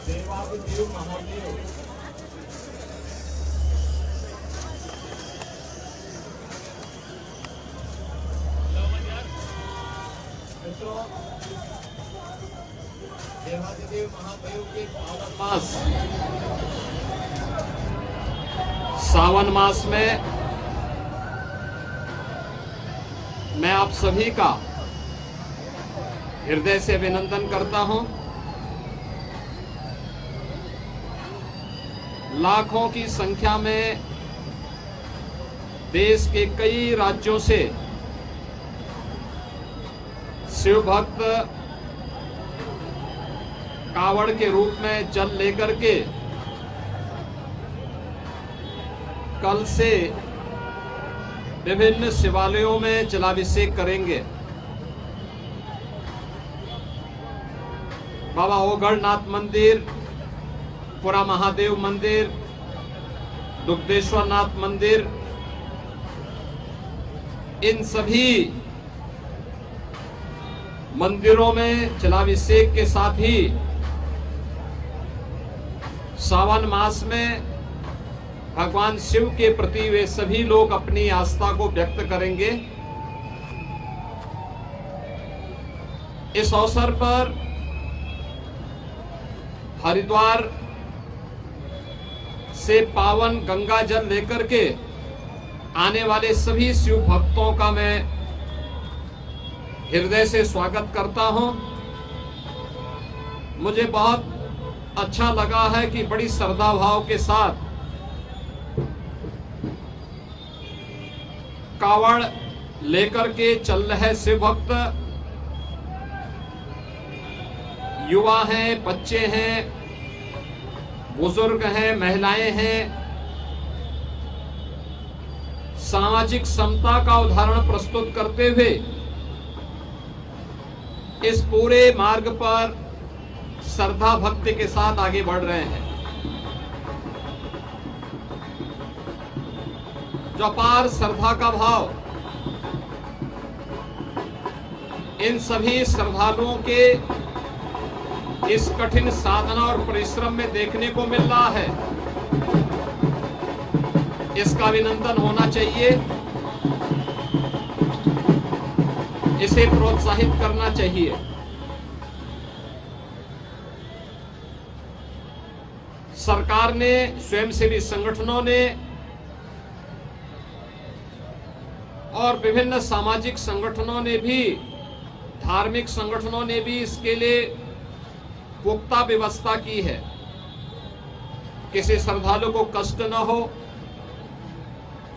देवादिदेव महादेव मित्रों, देवादिदेव महादेव के पावन मास सावन मास में मैं आप सभी का हृदय से अभिनंदन करता हूं। लाखों की संख्या में देश के कई राज्यों से शिव भक्त कावड़ के रूप में जल लेकर के कल से विभिन्न शिवालयों में जलाभिषेक करेंगे। बाबा ओगढ़नाथ मंदिर, पुरा महादेव मंदिर, दुग्धेश्वर नाथ मंदिर, इन सभी मंदिरों में जलाभिषेक के साथ ही सावन मास में भगवान शिव के प्रति वे सभी लोग अपनी आस्था को व्यक्त करेंगे। इस अवसर पर हरिद्वार से पावन गंगा जल लेकर के आने वाले सभी शिव भक्तों का मैं हृदय से स्वागत करता हूं। मुझे बहुत अच्छा लगा है कि बड़ी श्रद्धा भाव के साथ कावड़ लेकर के चल रहे शिव भक्त, युवा हैं, बच्चे हैं, बुजुर्ग हैं, महिलाएं हैं। सामाजिक समता का उदाहरण प्रस्तुत करते हुए इस पूरे मार्ग पर श्रद्धा भक्ति के साथ आगे बढ़ रहे हैं। जो अपार श्रद्धा का भाव इन सभी श्रद्धालुओं के इस कठिन साधना और परिश्रम में देखने को मिल रहा है, इसका अभिनंदन होना चाहिए। इसे प्रोत्साहित करना चाहिए। सरकार ने, स्वयंसेवी संगठनों ने और विभिन्न सामाजिक संगठनों ने भी, धार्मिक संगठनों ने भी इसके लिए पुख्ता व्यवस्था की है। किसी श्रद्धालु को कष्ट न हो,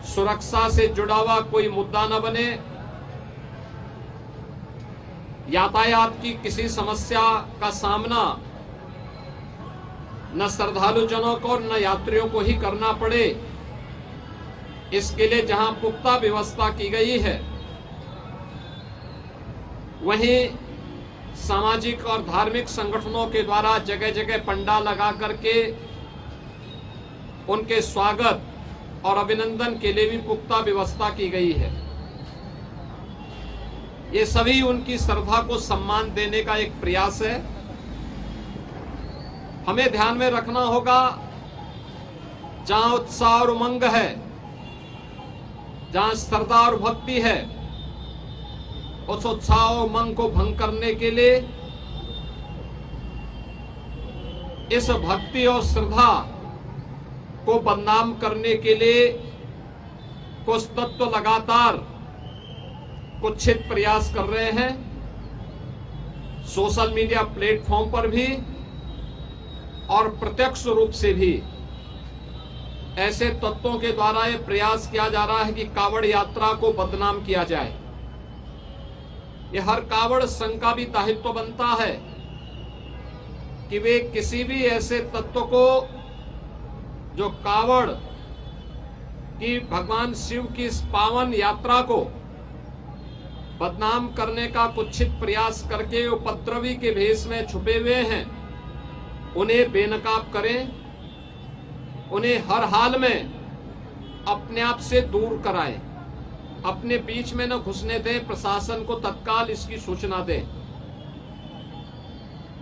सुरक्षा से जुड़ा हुआ कोई मुद्दा न बने, यातायात की किसी समस्या का सामना न श्रद्धालु जनों को न यात्रियों को ही करना पड़े, इसके लिए जहां पुख्ता व्यवस्था की गई है, वहीं सामाजिक और धार्मिक संगठनों के द्वारा जगह जगह पंडाल लगा करके उनके स्वागत और अभिनंदन के लिए भी पुख्ता व्यवस्था की गई है। ये सभी उनकी श्रद्धा को सम्मान देने का एक प्रयास है। हमें ध्यान में रखना होगा, जहां उत्साह और उमंग है, जहां श्रद्धा और भक्ति है, उस उत्साह और उमंग को भंग करने के लिए, इस भक्ति और श्रद्धा को बदनाम करने के लिए कुछ तत्व लगातार कुत्सित प्रयास कर रहे हैं। सोशल मीडिया प्लेटफॉर्म पर भी और प्रत्यक्ष रूप से भी ऐसे तत्वों के द्वारा यह प्रयास किया जा रहा है कि कावड़ यात्रा को बदनाम किया जाए। यह हर कावड़ संघ का भी दायित्व बनता है कि वे किसी भी ऐसे तत्व को जो कावड़ की भगवान शिव की इस पावन यात्रा को बदनाम करने का कुत्सित प्रयास करके उपद्रवी के भेष में छुपे हुए हैं, उन्हें बेनकाब करें उन्हें हर हाल में अपने आप से दूर कराएं, अपने बीच में न घुसने दें, प्रशासन को तत्काल इसकी सूचना दें।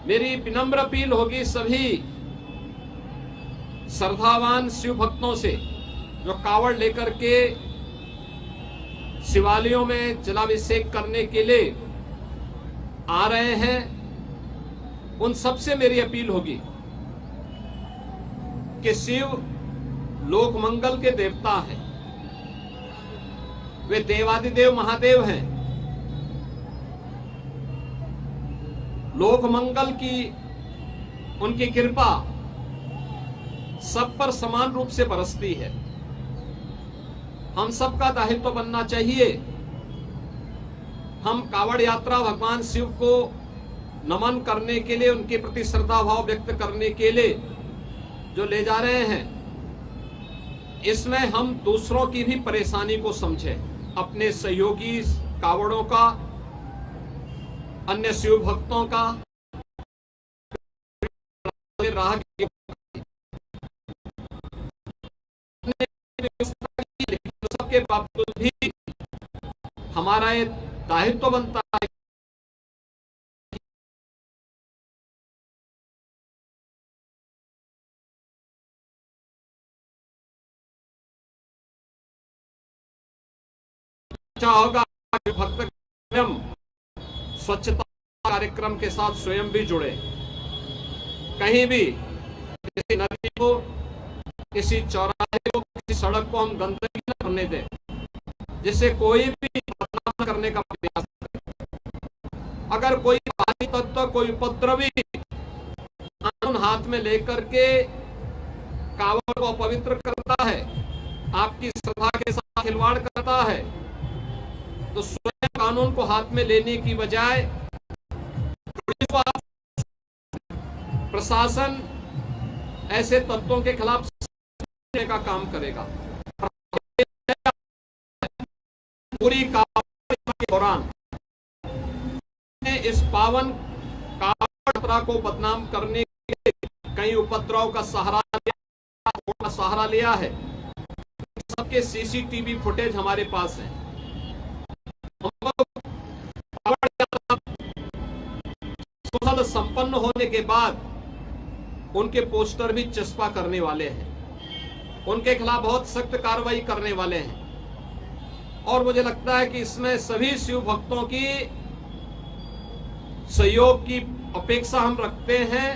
मेरी विनम्र अपील होगी सभी श्रद्धावान शिव भक्तों से जो कावड़ लेकर के शिवालयों में जलाभिषेक करने के लिए आ रहे हैं, उन सबसे मेरी अपील होगी कि शिव लोक मंगल के देवता हैं, वे देवादिदेव महादेव हैं। लोक मंगल की उनकी कृपा सब पर समान रूप से बरसती है। हम सबका दायित्व बनना चाहिए, हम कावड़ यात्रा भगवान शिव को नमन करने के लिए, उनके प्रति श्रद्धा भाव व्यक्त करने के लिए जो ले जा रहे हैं, इसमें हम दूसरों की भी परेशानी को समझें, अपने सहयोगी कावड़ों का, अन्य शिव भक्तों का, राह सबके बावजूद भी हमारा ये दायित्व बनता है होगा भक्त स्वयं स्वच्छता कार्यक्रम के साथ स्वयं भी जुड़े। कहीं भी किसी नदी को, किसी चौराहे को, किसी सड़क को हम गंदगी न करने दें, जिससे कोई भी बदनाम करने का प्रयास करे। अगर कोई बाहरी तत्व, कोई उपद्रवी कानून हाथ में लेकर के कावड़ को अपवित्र करता है, आपकी श्रद्धा के साथ खिलवाड़ करता है, तो स्वयं कानून को हाथ में लेने की बजाय प्रशासन ऐसे तत्वों के खिलाफ का काम करेगा। पूरी कावड़ के दौरान इस पावन कावड़ यात्रा को बदनाम करने के लिए कई उपद्रव का सहारा लिया है। सबके सीसीटीवी फुटेज हमारे पास है। सुफल संपन्न होने के बाद उनके पोस्टर भी चस्पा करने वाले हैं, उनके खिलाफ बहुत सख्त कार्रवाई करने वाले हैं। और मुझे लगता है कि इसमें सभी शिव भक्तों की सहयोग की अपेक्षा हम रखते हैं,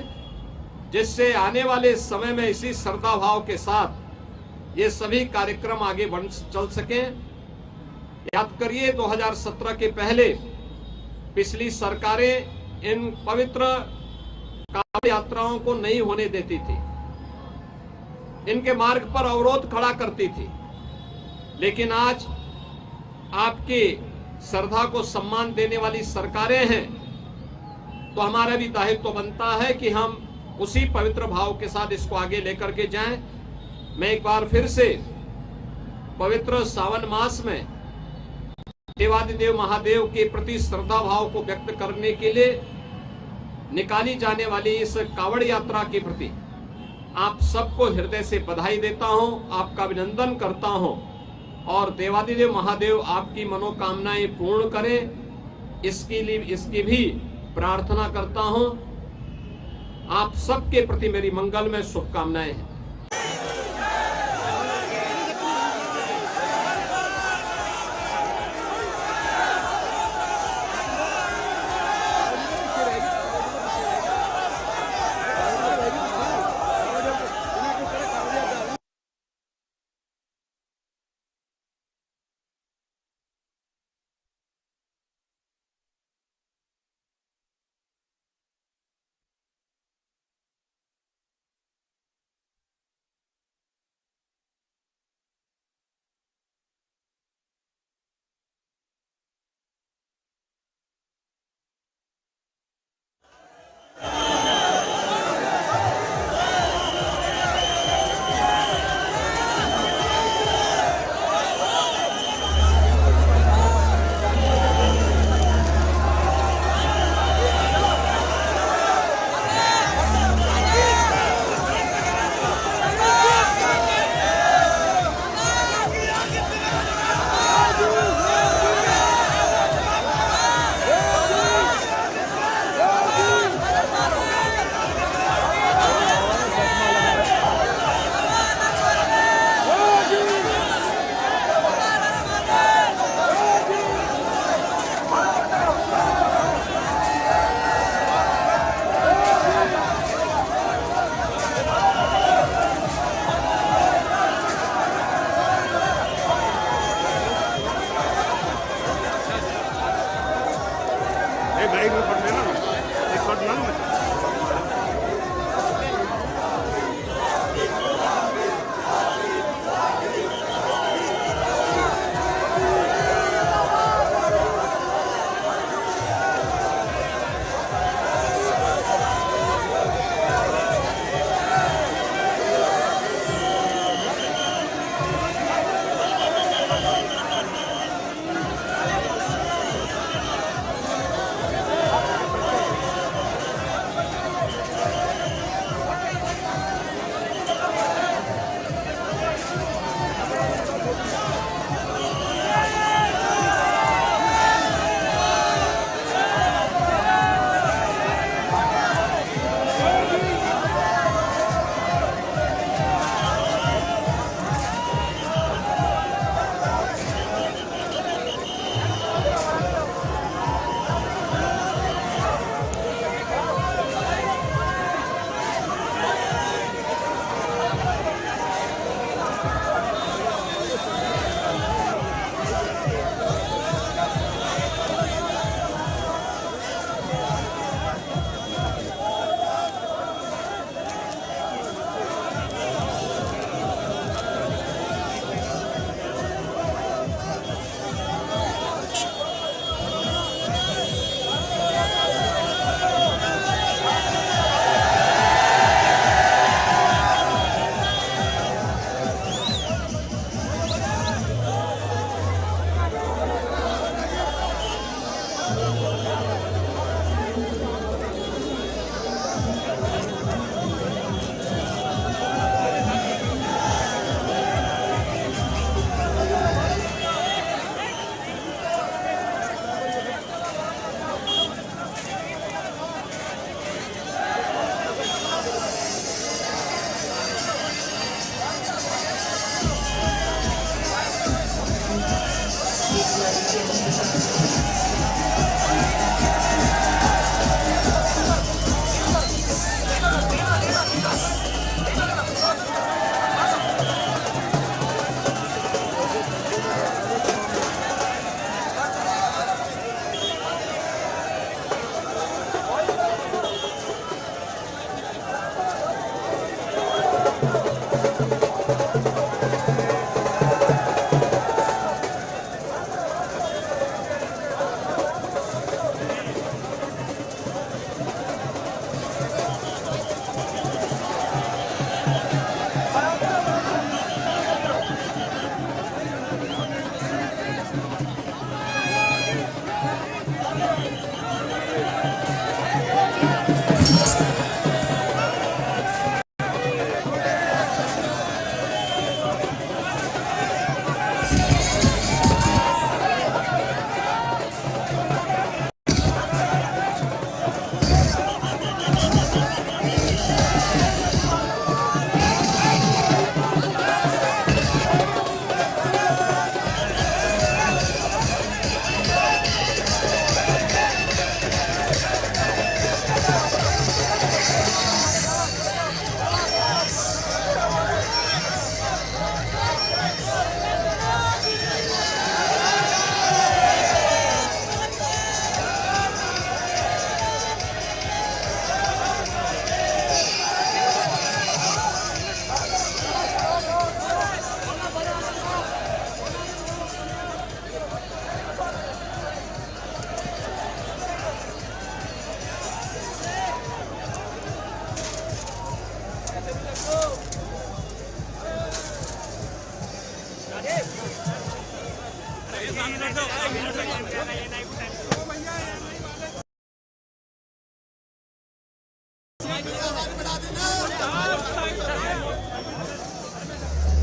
जिससे आने वाले समय में इसी श्रद्धा भाव के साथ ये सभी कार्यक्रम आगे बढ़ चल सकें। याद करिए 2017 के पहले पिछली सरकारें इन पवित्र कावड़ यात्राओं को नहीं होने देती थी, इनके मार्ग पर अवरोध खड़ा करती थी। लेकिन आज आपकी श्रद्धा को सम्मान देने वाली सरकारें हैं, तो हमारा भी दायित्व बनता है कि हम उसी पवित्र भाव के साथ इसको आगे लेकर के जाएं। मैं एक बार फिर से पवित्र सावन मास में देवादिदेव महादेव के प्रति श्रद्धा भाव को व्यक्त करने के लिए निकाली जाने वाली इस कावड़ यात्रा के प्रति आप सबको हृदय से बधाई देता हूं, आपका अभिनंदन करता हूं, और देवादिदेव महादेव आपकी मनोकामनाएं पूर्ण करें, इसकी भी प्रार्थना करता हूं। आप सबके प्रति मेरी मंगलमय शुभकामनाएं हैं।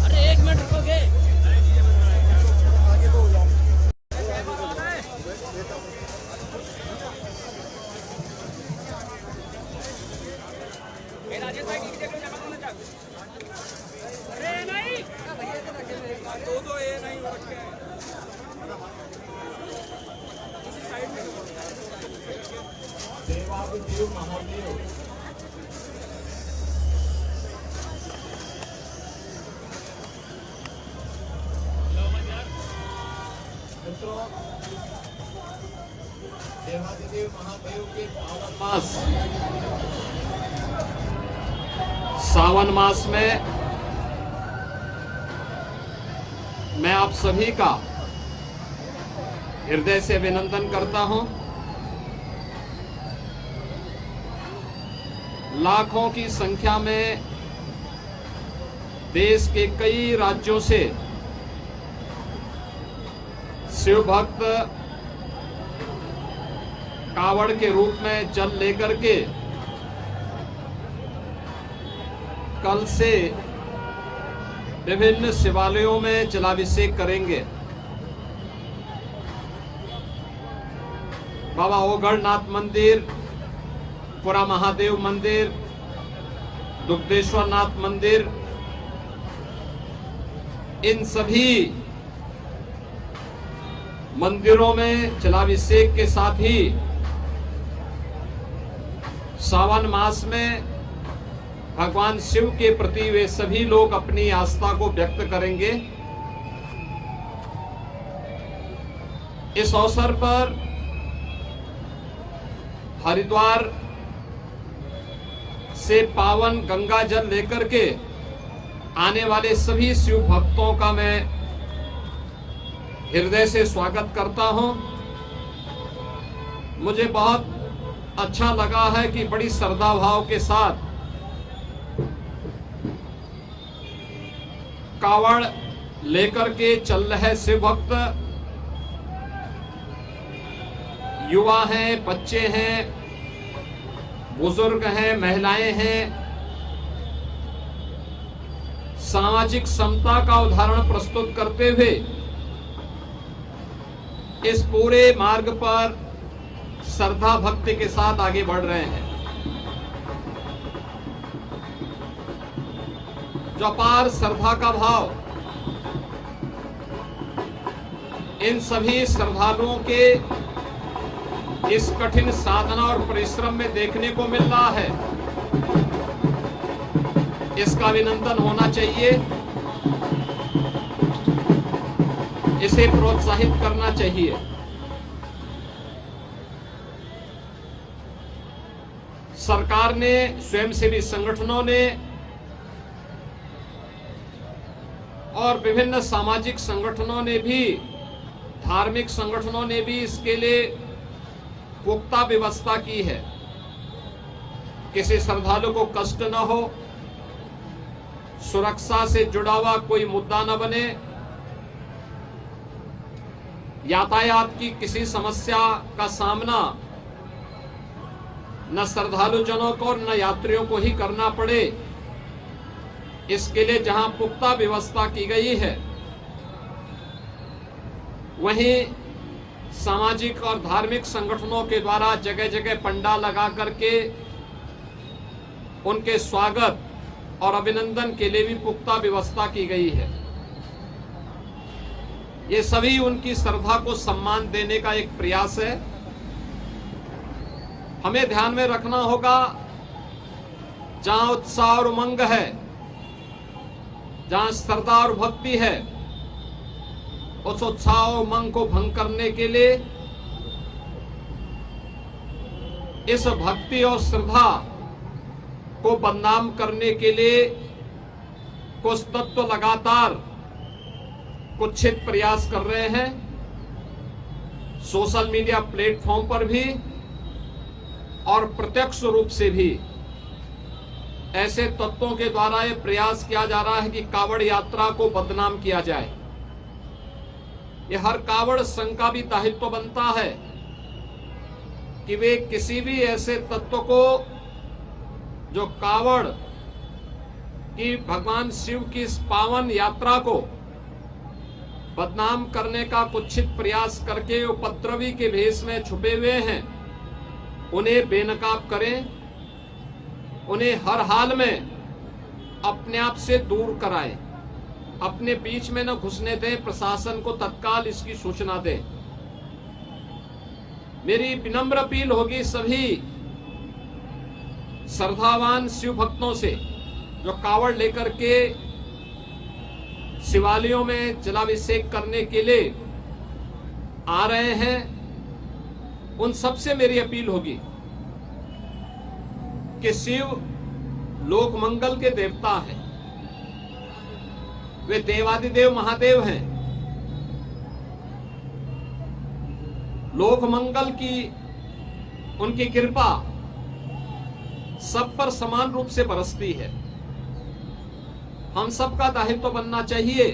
अरे 1 मिनट रुकोगे? देवादिदेव महादेव मित्रों, देवादिदेव महादेव के पावन मास सावन मास में मैं आप सभी का हृदय से अभिनंदन करता हूं। लाखों की संख्या में देश के कई राज्यों से शिव भक्त कावड़ के रूप में जल लेकर के कल से विभिन्न शिवालयों में जलाभिषेक करेंगे। बाबा ओगढ़नाथ मंदिर, पुरा महादेव मंदिर, दुग्धेश्वर नाथ मंदिर, इन सभी मंदिरों में जलाभिषेक के साथ ही सावन मास में भगवान शिव के प्रति वे सभी लोग अपनी आस्था को व्यक्त करेंगे। इस अवसर पर हरिद्वार से पावन गंगा जल लेकर के आने वाले सभी शिव भक्तों का मैं हृदय से स्वागत करता हूं। मुझे बहुत अच्छा लगा है कि बड़ी श्रद्धा भाव के साथ कावड़ लेकर के चल रहे शिव भक्त, युवा हैं, बच्चे हैं, बुजुर्ग हैं, महिलाएं हैं, सामाजिक समता का उदाहरण प्रस्तुत करते हुए इस पूरे मार्ग पर श्रद्धा भक्ति के साथ आगे बढ़ रहे हैं। जो अपार श्रद्धा का भाव इन सभी श्रद्धालुओं के इस कठिन साधना और परिश्रम में देखने को मिल रहा है, इसका अभिनंदन होना चाहिए, इसे प्रोत्साहित करना चाहिए। सरकार ने, स्वयंसेवी संगठनों ने और विभिन्न सामाजिक संगठनों ने भी, धार्मिक संगठनों ने भी इसके लिए पुख्ता व्यवस्था की है। किसी श्रद्धालु को कष्ट न हो, सुरक्षा से जुड़ा हुआ कोई मुद्दा न बने, यातायात की किसी समस्या का सामना न श्रद्धालु जनों को और न यात्रियों को ही करना पड़े, इसके लिए जहां पुख्ता व्यवस्था की गई है, वहीं सामाजिक और धार्मिक संगठनों के द्वारा जगह जगह पंडाल लगा करके उनके स्वागत और अभिनंदन के लिए भी पुख्ता व्यवस्था की गई है। ये सभी उनकी श्रद्धा को सम्मान देने का एक प्रयास है। हमें ध्यान में रखना होगा, जहां उत्साह और उमंग है, जहां श्रद्धा और भक्ति है, उस उत्साह और उमंग को भंग करने के लिए, इस भक्ति और श्रद्धा को बदनाम करने के लिए कुछ तत्व लगातार कुत्सित प्रयास कर रहे हैं। सोशल मीडिया प्लेटफॉर्म पर भी और प्रत्यक्ष रूप से भी ऐसे तत्वों के द्वारा यह प्रयास किया जा रहा है कि कावड़ यात्रा को बदनाम किया जाए। ये हर कावड़ संघ का भी दायित्व बनता है कि वे किसी भी ऐसे तत्व को जो कावड़ की भगवान शिव की इस पावन यात्रा को बदनाम करने का कुत्सित प्रयास करके उपद्रवी के भेष में छुपे हुए हैं, उन्हें बेनकाब करें, उन्हें हर हाल में अपने आप से दूर कराएं, अपने बीच में न घुसने दें, प्रशासन को तत्काल इसकी सूचना दें। मेरी विनम्र अपील होगी सभी श्रद्धावान शिव भक्तों से जो कावड़ लेकर के शिवालयों में जलाभिषेक करने के लिए आ रहे हैं, उन सबसे मेरी अपील होगी कि शिव लोक मंगल के देवता हैं, वे देवादिदेव महादेव हैं। लोक मंगल की उनकी कृपा सब पर समान रूप से बरसती है। हम सबका दायित्व बनना चाहिए,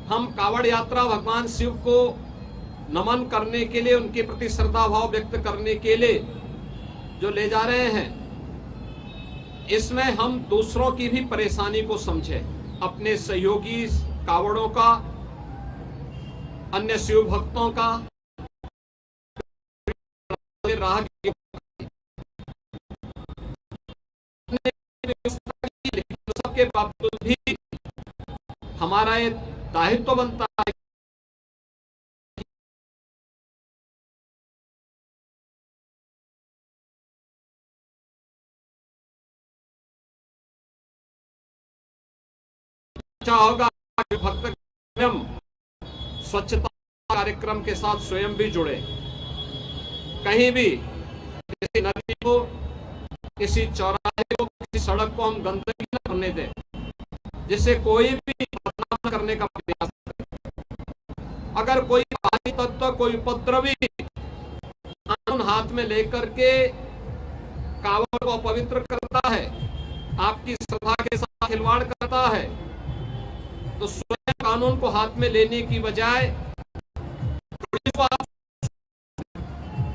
हम कावड़ यात्रा भगवान शिव को नमन करने के लिए, उनके प्रति श्रद्धा भाव व्यक्त करने के लिए जो ले जा रहे हैं, इसमें हम दूसरों की भी परेशानी को समझें, अपने सहयोगी कावड़ों का, अन्य शिव भक्तों का, राह सबके बावजूद भी हमारा ये दायित्व बनता है अच्छा होगा भक्त स्वच्छता कार्यक्रम के साथ स्वयं भी जुड़े। कहीं भी किसी नदी को, किसी चौराहे को, किसी सड़क को हम गंदगी न करने दें, जिससे कोई भी बदनाम करने का प्रयास करे। अगर कोई बाहरी तत्व, कोई उपद्रवी कानून हाथ में लेकर के कावड़ को अपवित्र करता है, आपकी श्रद्धा के साथ खिलवाड़ करता है, तो स्वयं कानून को हाथ में लेने की बजाय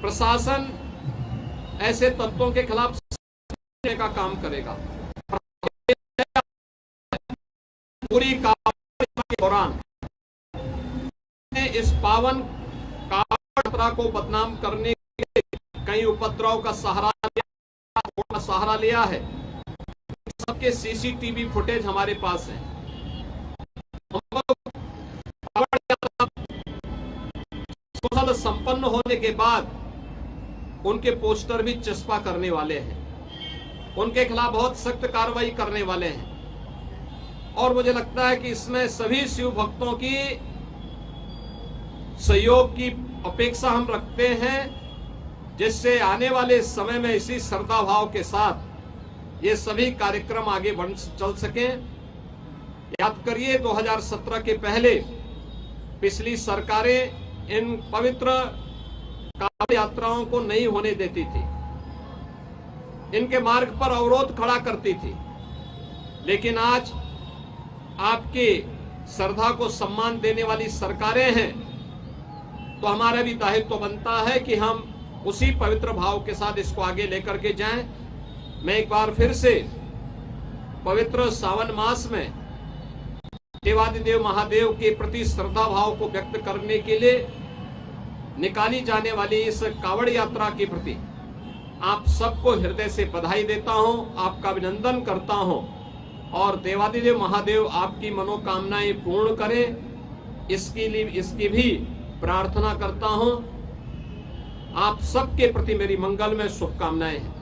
प्रशासन ऐसे तत्वों के खिलाफ का काम करेगा। पूरी के दौरान इस पावन यात्रा को बदनाम करने के लिए कई उपद्रव का सहारा लिया है। सबके सीसीटीवी फुटेज हमारे पास है। संपन्न होने के बाद उनके पोस्टर भी चस्पा करने वाले हैं, उनके खिलाफ बहुत सख्त कार्रवाई करने वाले हैं। और मुझे लगता है कि इसमें सभी शिव भक्तों की सहयोग की अपेक्षा हम रखते हैं, जिससे आने वाले समय में इसी श्रद्धा भाव के साथ ये सभी कार्यक्रम आगे बढ़ चल सकें। याद करिए 2017 के पहले पिछली सरकारें इन पवित्र कावड़ यात्राओं को नहीं होने देती थी, इनके मार्ग पर अवरोध खड़ा करती थी। लेकिन आज आपकी श्रद्धा को सम्मान देने वाली सरकारें हैं, तो हमारा भी दायित्व बनता है कि हम उसी पवित्र भाव के साथ इसको आगे लेकर के जाएं। मैं एक बार फिर से पवित्र सावन मास में देवादिदेव महादेव के प्रति श्रद्धा भाव को व्यक्त करने के लिए निकाली जाने वाली इस कावड़ यात्रा के प्रति आप सबको हृदय से बधाई देता हूं, आपका अभिनंदन करता हूं, और देवादिदेव महादेव आपकी मनोकामनाएं पूर्ण करें, इसकी भी प्रार्थना करता हूं। आप सबके प्रति मेरी मंगलमय शुभकामनाएं हैं।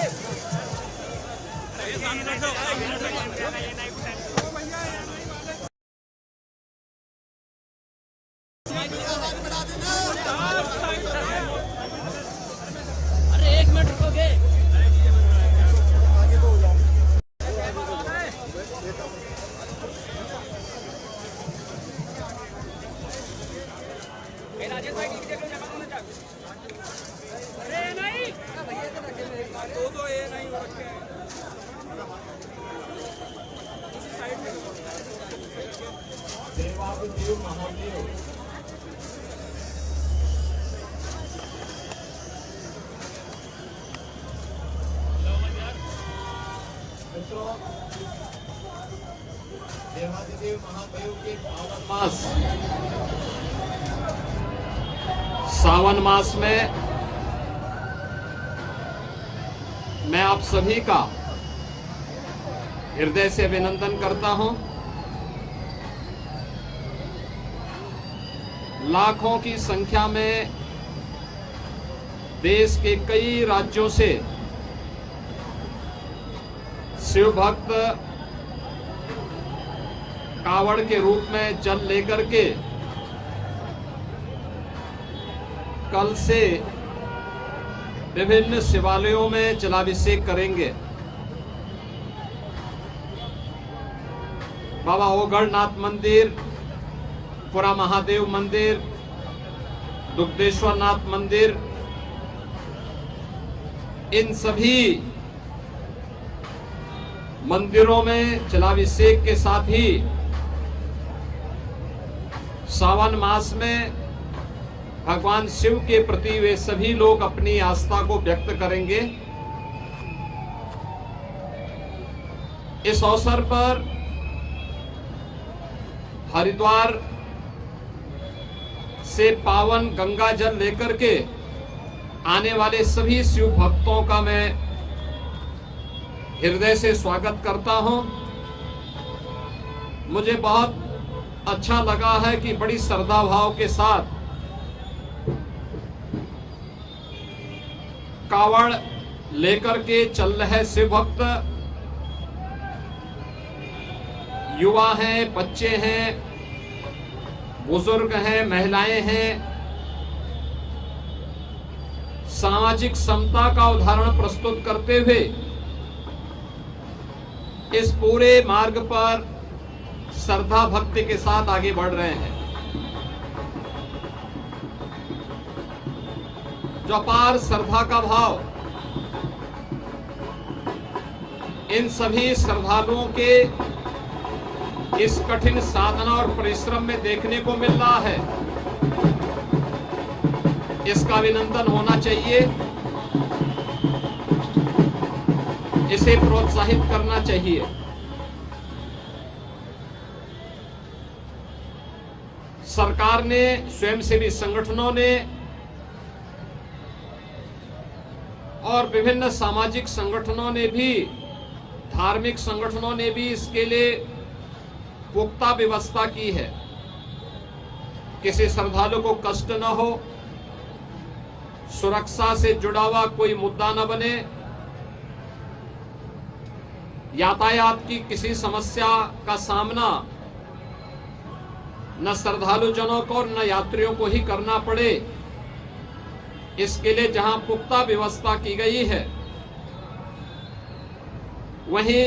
अरे 1 मिनट रुकोगे? देवादिदेव महादेव मित्रों, देवादिदेव महादेव के पावन मास सावन मास में मैं आप सभी का हृदय से अभिनंदन करता हूं। लाखों की संख्या में देश के कई राज्यों से शिव भक्त कावड़ के रूप में जल लेकर के कल से विभिन्न शिवालयों में जलाभिषेक करेंगे। बाबा ओगढ़नाथ मंदिर, पुरा महादेव मंदिर, दुग्धेश्वर नाथ मंदिर, इन सभी मंदिरों में जलाभिषेक के साथ ही सावन मास में भगवान शिव के प्रति वे सभी लोग अपनी आस्था को व्यक्त करेंगे। इस अवसर पर हरिद्वार से पावन गंगा जल लेकर के आने वाले सभी शिव भक्तों का मैं हृदय से स्वागत करता हूं। मुझे बहुत अच्छा लगा है कि बड़ी श्रद्धा भाव के साथ कावड़ लेकर के चल रहे शिव भक्त, युवा हैं, बच्चे हैं, बुजुर्ग हैं, महिलाएं हैं, सामाजिक समता का उदाहरण प्रस्तुत करते हुए इस पूरे मार्ग पर श्रद्धा भक्ति के साथ आगे बढ़ रहे हैं। जो अपार श्रद्धा का भाव इन सभी श्रद्धालुओं के इस कठिन साधना और परिश्रम में देखने को मिल रहा है, इसका अभिनंदन होना चाहिए, इसे प्रोत्साहित करना चाहिए। सरकार ने, स्वयंसेवी संगठनों ने और विभिन्न सामाजिक संगठनों ने भी, धार्मिक संगठनों ने भी इसके लिए पुख्ता व्यवस्था की है। किसी श्रद्धालु को कष्ट न हो, सुरक्षा से जुड़ा हुआ कोई मुद्दा न बने, यातायात की किसी समस्या का सामना न श्रद्धालु जनों को और न यात्रियों को ही करना पड़े, इसके लिए जहां पुख्ता व्यवस्था की गई है, वहीं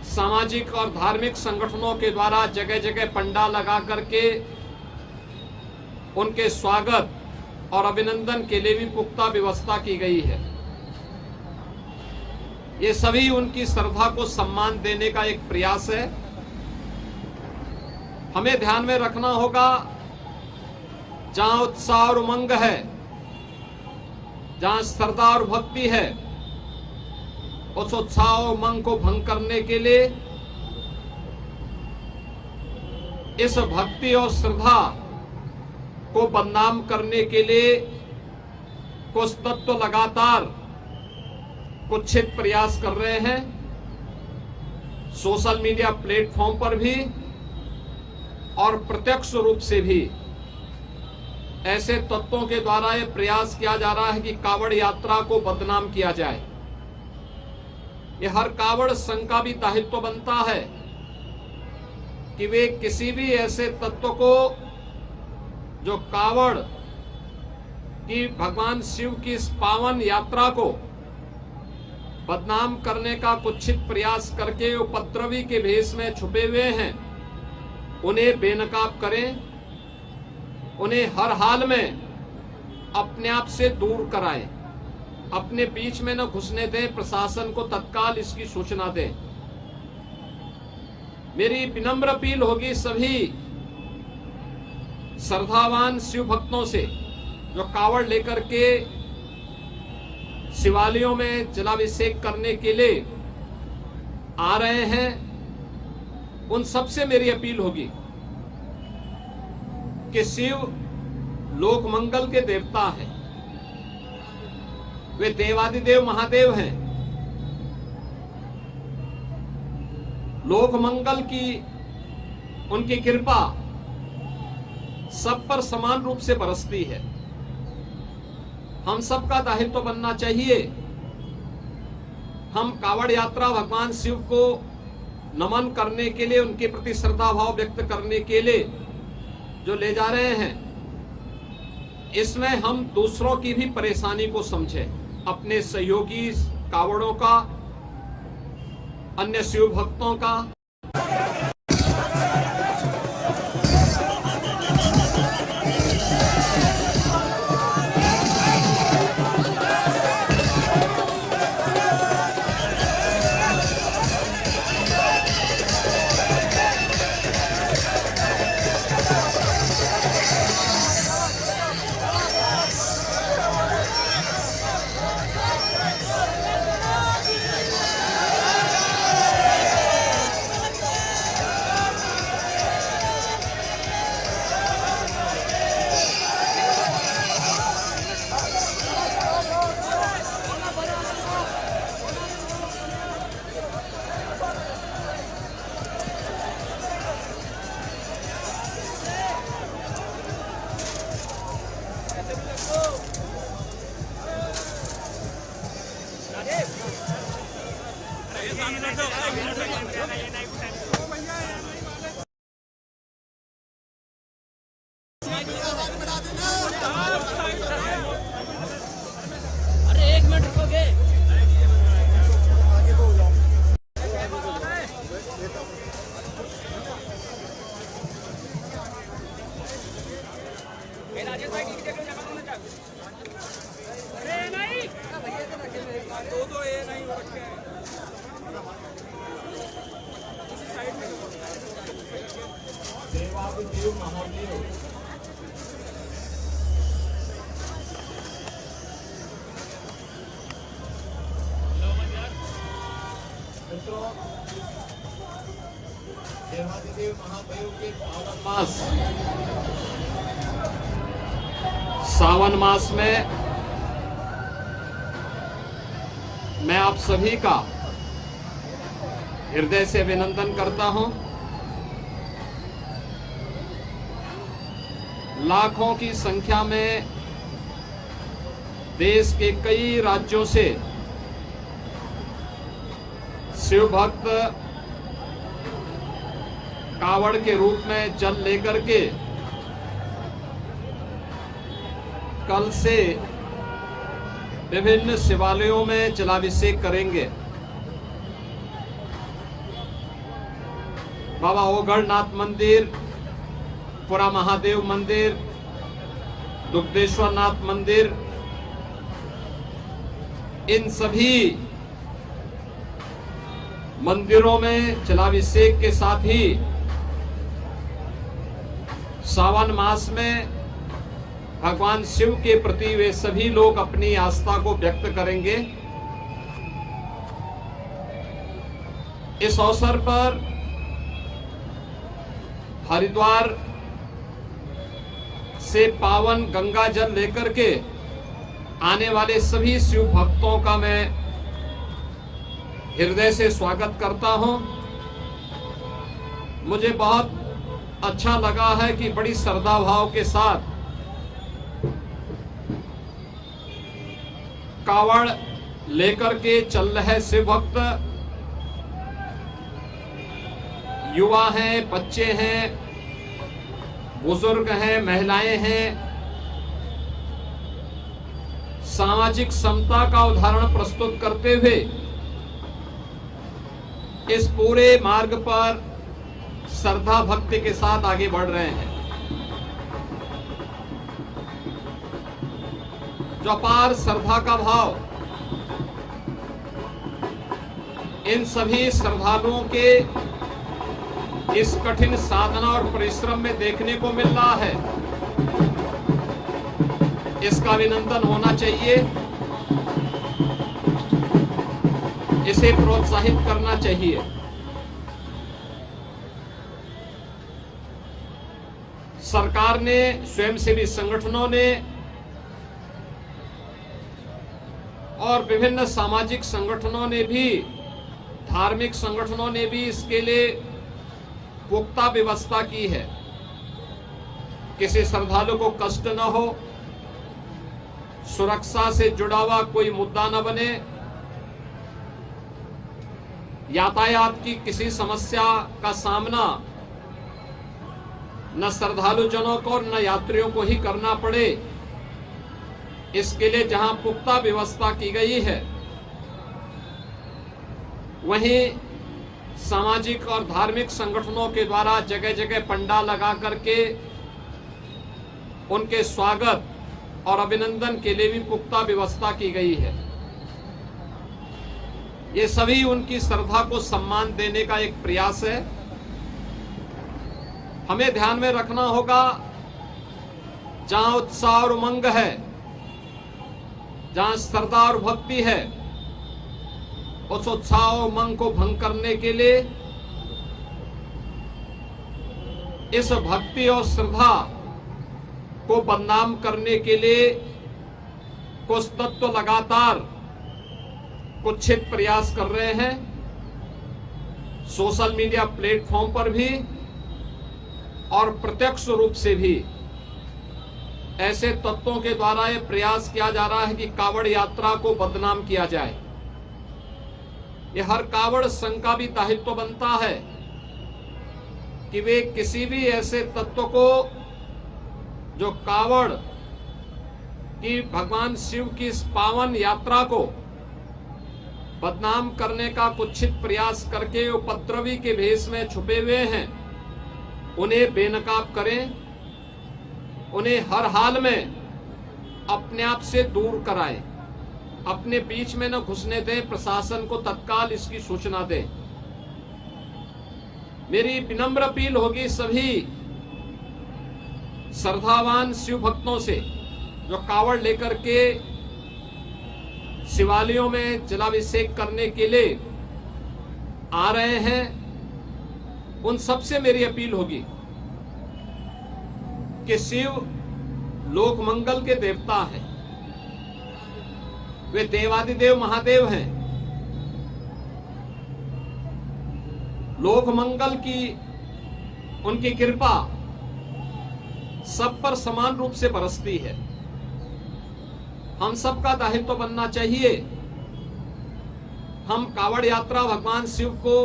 सामाजिक और धार्मिक संगठनों के द्वारा जगह जगह पंडाल लगा करके उनके स्वागत और अभिनंदन के लिए भी पुख्ता व्यवस्था की गई है। ये सभी उनकी श्रद्धा को सम्मान देने का एक प्रयास है। हमें ध्यान में रखना होगा, जहां उत्साह और उमंग है, जहां श्रद्धा और भक्ति है, उस उत्साह और उमंग को भंग करने के लिए, इस भक्ति और श्रद्धा को बदनाम करने के लिए कुछ तत्व लगातार कुत्सित प्रयास कर रहे हैं। सोशल मीडिया प्लेटफॉर्म पर भी और प्रत्यक्ष रूप से भी ऐसे तत्वों के द्वारा यह प्रयास किया जा रहा है कि कावड़ यात्रा को बदनाम किया जाए। ये हर कावड़ संघ का भी दायित्व बनता है कि वे किसी भी ऐसे तत्व को जो कावड़ की भगवान शिव की इस पावन यात्रा को बदनाम करने का कुत्सित प्रयास करके उपद्रवी के भेष में छुपे हुए हैं, उन्हें बेनकाब करें, उन्हें हर हाल में अपने आप से दूर कराएं, अपने बीच में न घुसने दें, प्रशासन को तत्काल इसकी सूचना दें। मेरी विनम्र अपील होगी सभी श्रद्धावान शिव भक्तों से जो कावड़ लेकर के शिवालयों में जलाभिषेक करने के लिए आ रहे हैं, उन सबसे मेरी अपील होगी कि शिव लोक मंगल के देवता हैं, वे देवादिदेव महादेव हैं। लोक मंगल की उनकी कृपा सब पर समान रूप से बरसती है। हम सबका दायित्व बनना चाहिए, हम कावड़ यात्रा भगवान शिव को नमन करने के लिए, उनके प्रति श्रद्धा भाव व्यक्त करने के लिए जो ले जा रहे हैं, इसमें हम दूसरों की भी परेशानी को समझें, अपने सहयोगी कावड़ों का, अन्य शिव भक्तों का। अरे 1 मिनट रुकोगे? दो ये नहीं हो रखे हैं। देवादिदेव महादेव मित्रों, देवादिदेव महादेव के पावन मास सावन मास में मैं आप सभी का हृदय से अभिनंदन करता हूं। लाखों की संख्या में देश के कई राज्यों से शिव भक्त कावड़ के रूप में जल लेकर के कल से विभिन्न शिवालयों में जलाभिषेक करेंगे। बाबा ओगढ़नाथ मंदिर, पुरा महादेव मंदिर, दुग्धेश्वर नाथ मंदिर, इन सभी मंदिरों में जलाभिषेक के साथ ही सावन मास में भगवान शिव के प्रति वे सभी लोग अपनी आस्था को व्यक्त करेंगे। इस अवसर पर हरिद्वार से पावन गंगा जल लेकर के आने वाले सभी शिव भक्तों का मैं हृदय से स्वागत करता हूं। मुझे बहुत अच्छा लगा है कि बड़ी श्रद्धा भाव के साथ कावड़ लेकर के चल रहे शिव भक्त युवा हैं, बच्चे हैं, बुजुर्ग हैं, महिलाएं हैं, सामाजिक समता का उदाहरण प्रस्तुत करते हुए इस पूरे मार्ग पर श्रद्धा भक्ति के साथ आगे बढ़ रहे हैं। जो अपार श्रद्धा का भाव इन सभी श्रद्धालुओं के इस कठिन साधना और परिश्रम में देखने को मिल रहा है, इसका अभिनंदन होना चाहिए, इसे प्रोत्साहित करना चाहिए। सरकार ने, स्वयंसेवी संगठनों ने और विभिन्न सामाजिक संगठनों ने भी, धार्मिक संगठनों ने भी इसके लिए पुख्ता व्यवस्था की है। किसी श्रद्धालु को कष्ट न हो, सुरक्षा से जुड़ा हुआ कोई मुद्दा न बने, यातायात की किसी समस्या का सामना न श्रद्धालु जनों को न यात्रियों को ही करना पड़े, इसके लिए जहां पुख्ता व्यवस्था की गई है, वहीं सामाजिक और धार्मिक संगठनों के द्वारा जगह जगह पंडाल लगा करके उनके स्वागत और अभिनंदन के लिए भी पुख्ता व्यवस्था की गई है। ये सभी उनकी श्रद्धा को सम्मान देने का एक प्रयास है। हमें ध्यान में रखना होगा, जहां उत्साह और उमंग है, जहां श्रद्धा और भक्ति है, उस उत्साह और उमंग को भंग करने के लिए, इस भक्ति और श्रद्धा को बदनाम करने के लिए कुछ तत्व लगातार कुत्सित प्रयास कर रहे हैं। सोशल मीडिया प्लेटफॉर्म पर भी और प्रत्यक्ष रूप से भी ऐसे तत्वों के द्वारा यह प्रयास किया जा रहा है कि कावड़ यात्रा को बदनाम किया जाए। यह हर कावड़ संघ का भी दायित्व बनता है कि वे किसी भी ऐसे तत्व को जो कावड़ की भगवान शिव की इस पावन यात्रा को बदनाम करने का कुत्सित प्रयास करके उपद्रवी के भेष में छुपे हुए हैं, उन्हें बेनकाब करें, उन्हें हर हाल में अपने आप से दूर कराएं, अपने बीच में न घुसने दें, प्रशासन को तत्काल इसकी सूचना दें। मेरी विनम्र अपील होगी सभी श्रद्धावान शिव भक्तों से जो कावड़ लेकर के शिवालयों में जलाभिषेक करने के लिए आ रहे हैं, उन सबसे मेरी अपील होगी कि शिव लोक मंगल के देवता हैं, वे देवादिदेव महादेव हैं। लोक मंगल की उनकी कृपा सब पर समान रूप से बरसती है। हम सबका दायित्व बनना चाहिए, हम कावड़ यात्रा भगवान शिव को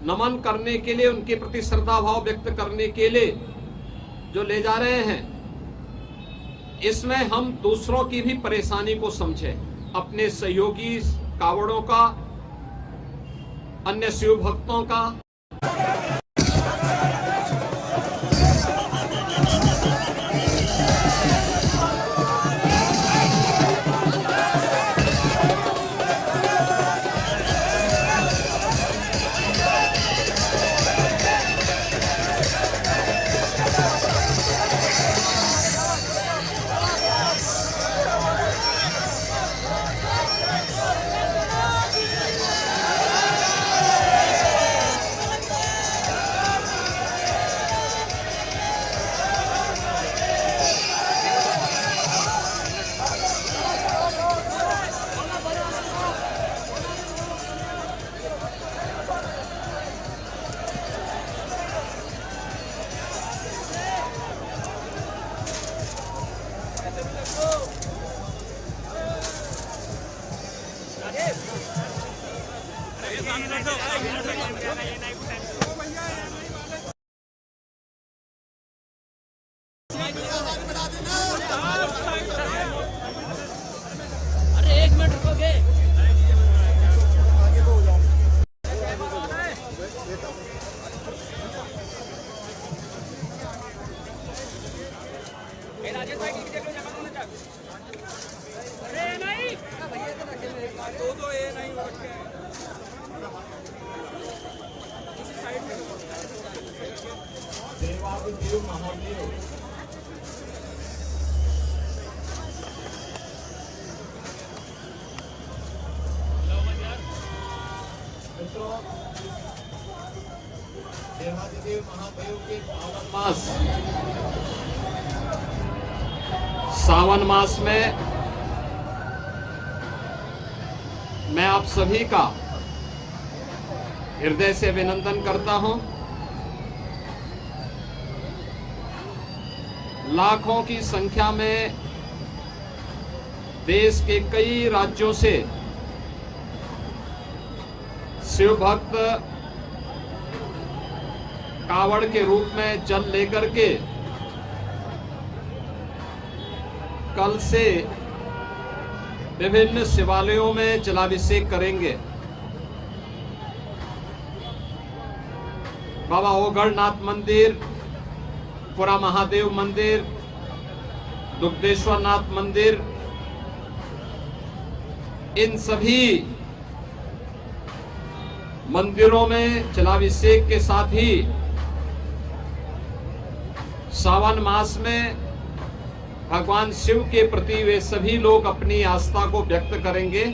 नमन करने के लिए, उनके प्रति श्रद्धा भाव व्यक्त करने के लिए जो ले जा रहे हैं, इसमें हम दूसरों की भी परेशानी को समझें, अपने सहयोगी कावड़ों का, अन्य शिव भक्तों का। अरे 1 मिनट रुकोगे? अरे नहीं दो ये नहीं हो रखे हैं। इसी साइड में देवादिदेव महादेव देवादिदेव महादेव के पावन मास सावन मास में मैं आप सभी का हृदय से अभिनंदन करता हूं। लाखों की संख्या में देश के कई राज्यों से शिव भक्त कावड़ के रूप में जल लेकर के कल से विभिन्न शिवालयों में जलाभिषेक करेंगे। बाबा ओगढ़नाथ मंदिर, पुरा महादेव मंदिर, दुग्धेश्वर नाथ मंदिर, इन सभी मंदिरों में जलाभिषेक के साथ ही सावन मास में भगवान शिव के प्रति वे सभी लोग अपनी आस्था को व्यक्त करेंगे।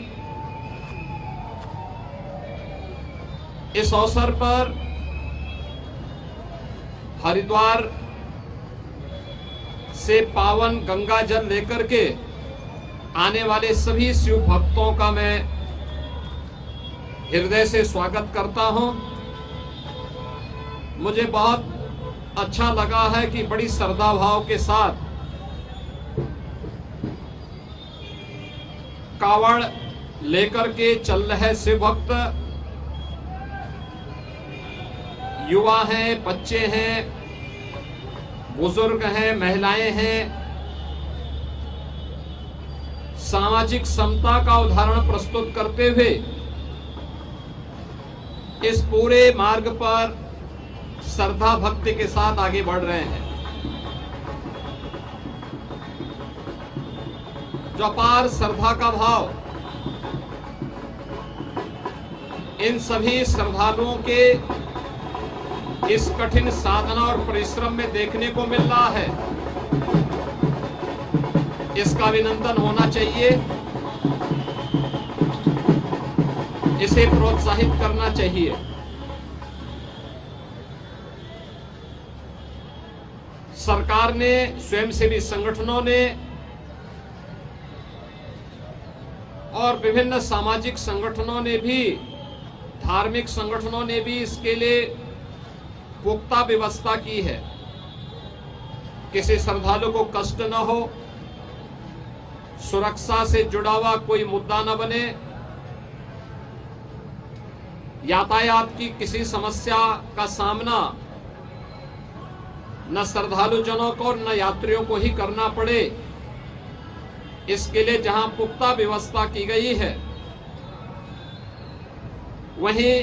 इस अवसर पर हरिद्वार से पावन गंगा जल लेकर के आने वाले सभी शिव भक्तों का मैं हृदय से स्वागत करता हूं। मुझे बहुत अच्छा लगा है कि बड़ी श्रद्धा भाव के साथ कावड़ लेकर के चल रहे शिव भक्त, युवा हैं, बच्चे हैं, बुजुर्ग हैं, महिलाएं हैं, सामाजिक समता का उदाहरण प्रस्तुत करते हुए इस पूरे मार्ग पर श्रद्धा भक्ति के साथ आगे बढ़ रहे हैं। जो अपार श्रद्धा का भाव इन सभी श्रद्धालुओं के इस कठिन साधना और परिश्रम में देखने को मिल रहा है, इसका अभिनंदन होना चाहिए, इसे प्रोत्साहित करना चाहिए। सरकार ने, स्वयंसेवी संगठनों ने और विभिन्न सामाजिक संगठनों ने भी, धार्मिक संगठनों ने भी इसके लिए पुख्ता व्यवस्था की है। किसी श्रद्धालु को कष्ट न हो, सुरक्षा से जुड़ा हुआ कोई मुद्दा न बने, यातायात की किसी समस्या का सामना न श्रद्धालु जनों को न यात्रियों को ही करना पड़े, इसके लिए जहां पुख्ता व्यवस्था की गई है, वहीं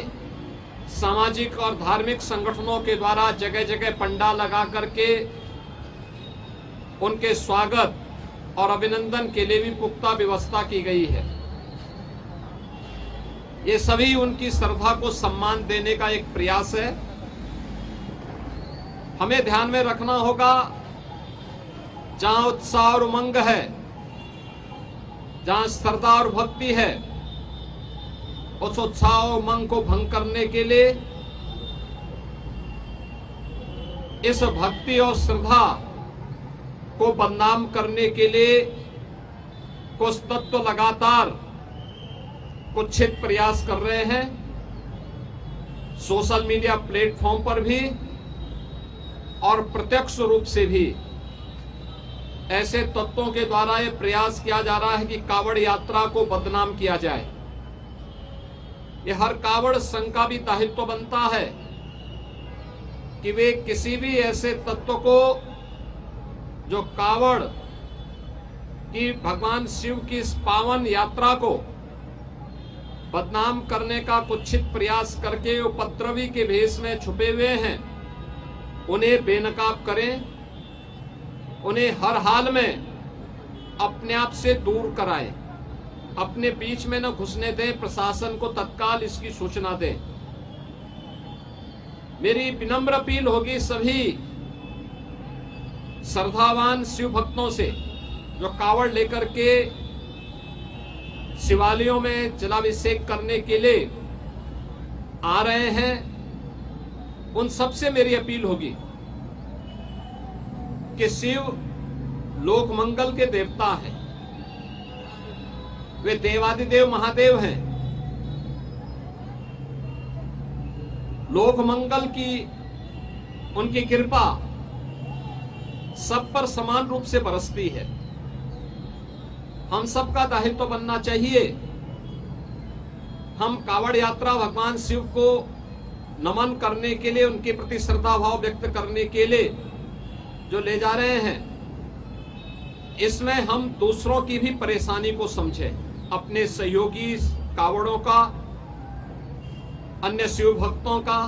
सामाजिक और धार्मिक संगठनों के द्वारा जगह जगह पंडाल लगा करके उनके स्वागत और अभिनंदन के लिए भी पुख्ता व्यवस्था की गई है। ये सभी उनकी श्रद्धा को सम्मान देने का एक प्रयास है। हमें ध्यान में रखना होगा, जहां उत्साह और उमंग है, जहां श्रद्धा और भक्ति है, उस उत्साह और उमंग को भंग करने के लिए, इस भक्ति और श्रद्धा को बदनाम करने के लिए कुछ तत्व लगातार कुत्सित प्रयास कर रहे हैं। सोशल मीडिया प्लेटफॉर्म पर भी और प्रत्यक्ष रूप से भी ऐसे तत्वों के द्वारा यह प्रयास किया जा रहा है कि कावड़ यात्रा को बदनाम किया जाए। ये हर कावड़ संघ का भी दायित्व बनता है कि वे किसी भी ऐसे तत्व को जो कावड़ की भगवान शिव की इस पावन यात्रा को बदनाम करने का कुत्सित प्रयास करके उपद्रवी के भेष में छुपे हुए हैं, उन्हें बेनकाब करें, उन्हें हर हाल में अपने आप से दूर कराएं, अपने बीच में न घुसने दें, प्रशासन को तत्काल इसकी सूचना दें। मेरी विनम्र अपील होगी सभी श्रद्धावान शिव भक्तों से जो कावड़ लेकर के शिवालयों में जलाभिषेक करने के लिए आ रहे हैं, उन सबसे मेरी अपील होगी कि शिव लोक मंगल के देवता हैं, वे देवादिदेव महादेव हैं। लोक मंगल की उनकी कृपा सब पर समान रूप से बरसती है। हम सबका दायित्व बनना चाहिए, हम कावड़ यात्रा भगवान शिव को नमन करने के लिए, उनके प्रति श्रद्धा भाव व्यक्त करने के लिए जो ले जा रहे हैं, इसमें हम दूसरों की भी परेशानी को समझें, अपने सहयोगी कावड़ों का, अन्य शिव भक्तों का।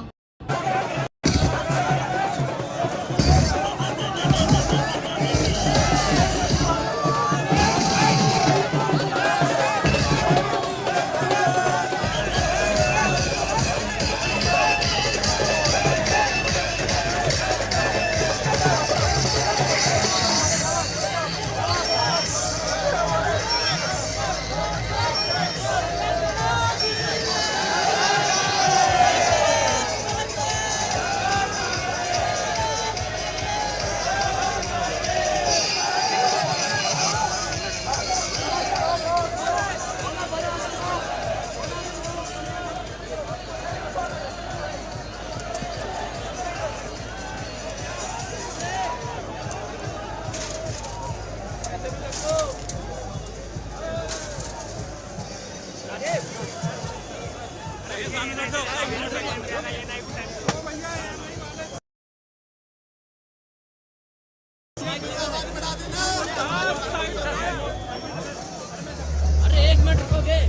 अरे 1 मिनट रुकोगे?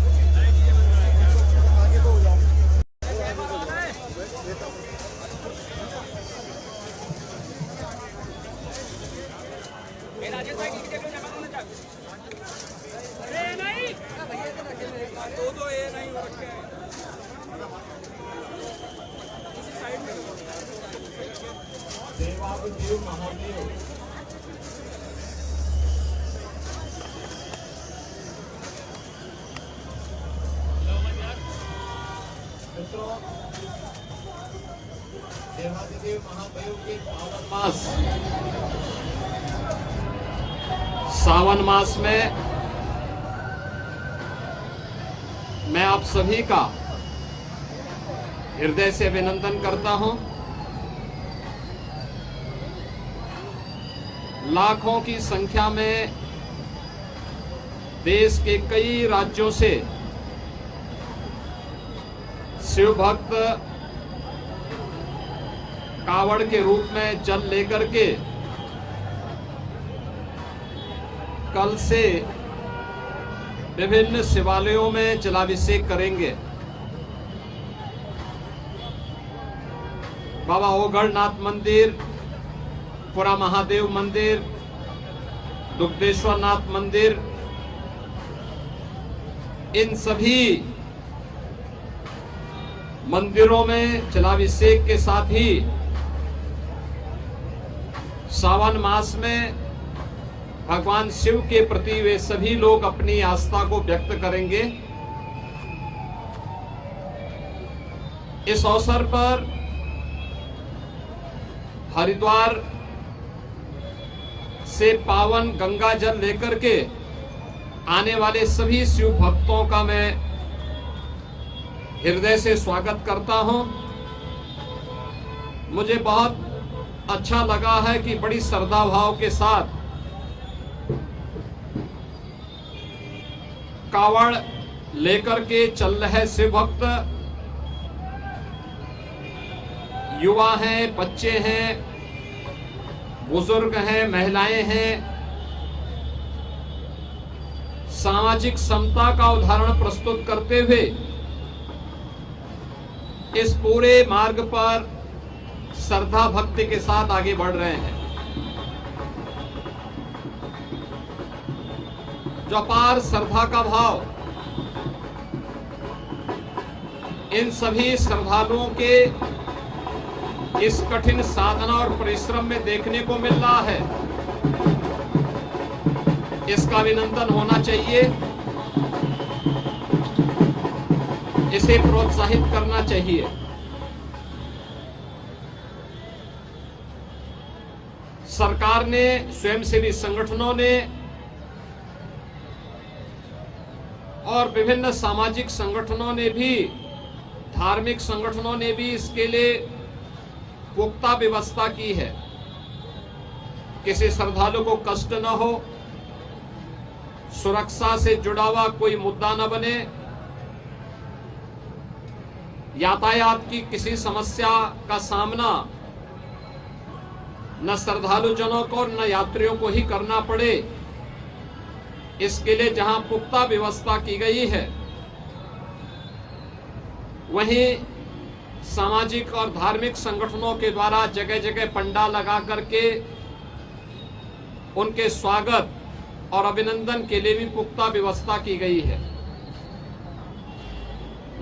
अरे नहीं, दो ये नहीं हो रखे हैं। देवादिदेव महादेव मित्रों, देवादिदेव महादेव के पावन मास सावन मास में मैं आप सभी का हृदय से अभिनंदन करता हूं। लाखों की संख्या में देश के कई राज्यों से शिव भक्त कावड़ के रूप में जल लेकर के कल से विभिन्न शिवालयों में जलाभिषेक करेंगे। बाबा ओगढ़नाथ मंदिर, पुरा महादेव मंदिर, दुग्धेश्वर नाथ मंदिर, इन सभी मंदिरों में जलाभिषेक के साथ ही सावन मास में भगवान शिव के प्रति वे सभी लोग अपनी आस्था को व्यक्त करेंगे। इस अवसर पर हरिद्वार से पावन गंगा जल लेकर के आने वाले सभी शिव भक्तों का मैं हृदय से स्वागत करता हूं। मुझे बहुत अच्छा लगा है कि बड़ी श्रद्धा भाव के साथ कावड़ लेकर के चल रहे शिव भक्त युवा हैं, बच्चे हैं, बुजुर्ग हैं, महिलाएं हैं, सामाजिक समता का उदाहरण प्रस्तुत करते हुए इस पूरे मार्ग पर श्रद्धा भक्ति के साथ आगे बढ़ रहे हैं। जो अपार श्रद्धा का भाव इन सभी श्रद्धालुओं के इस कठिन साधना और परिश्रम में देखने को मिल रहा है, इसका अभिनंदन होना चाहिए, इसे प्रोत्साहित करना चाहिए। सरकार ने, स्वयंसेवी संगठनों ने और विभिन्न सामाजिक संगठनों ने भी, धार्मिक संगठनों ने भी इसके लिए पुख्ता व्यवस्था की है। किसी श्रद्धालु को कष्ट न हो, सुरक्षा से जुड़ा हुआ कोई मुद्दा न बने, यातायात की किसी समस्या का सामना न श्रद्धालु जनों को और न यात्रियों को ही करना पड़े, इसके लिए जहां पुख्ता व्यवस्था की गई है, वहीं सामाजिक और धार्मिक संगठनों के द्वारा जगह जगह पंडाल लगा करके उनके स्वागत और अभिनंदन के लिए भी पुख्ता व्यवस्था की गई है।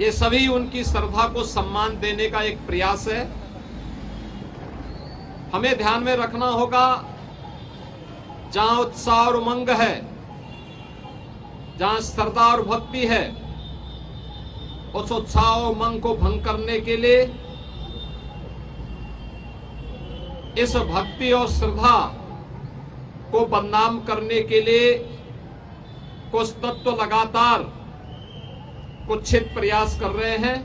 ये सभी उनकी श्रद्धा को सम्मान देने का एक प्रयास है। हमें ध्यान में रखना होगा, जहां उत्साह और उमंग है, जहां श्रद्धा और भक्ति है, उस उत्साह और उमंग को भंग करने के लिए, इस भक्ति और श्रद्धा को बदनाम करने के लिए कुछ तत्व लगातार कुत्सित प्रयास कर रहे हैं।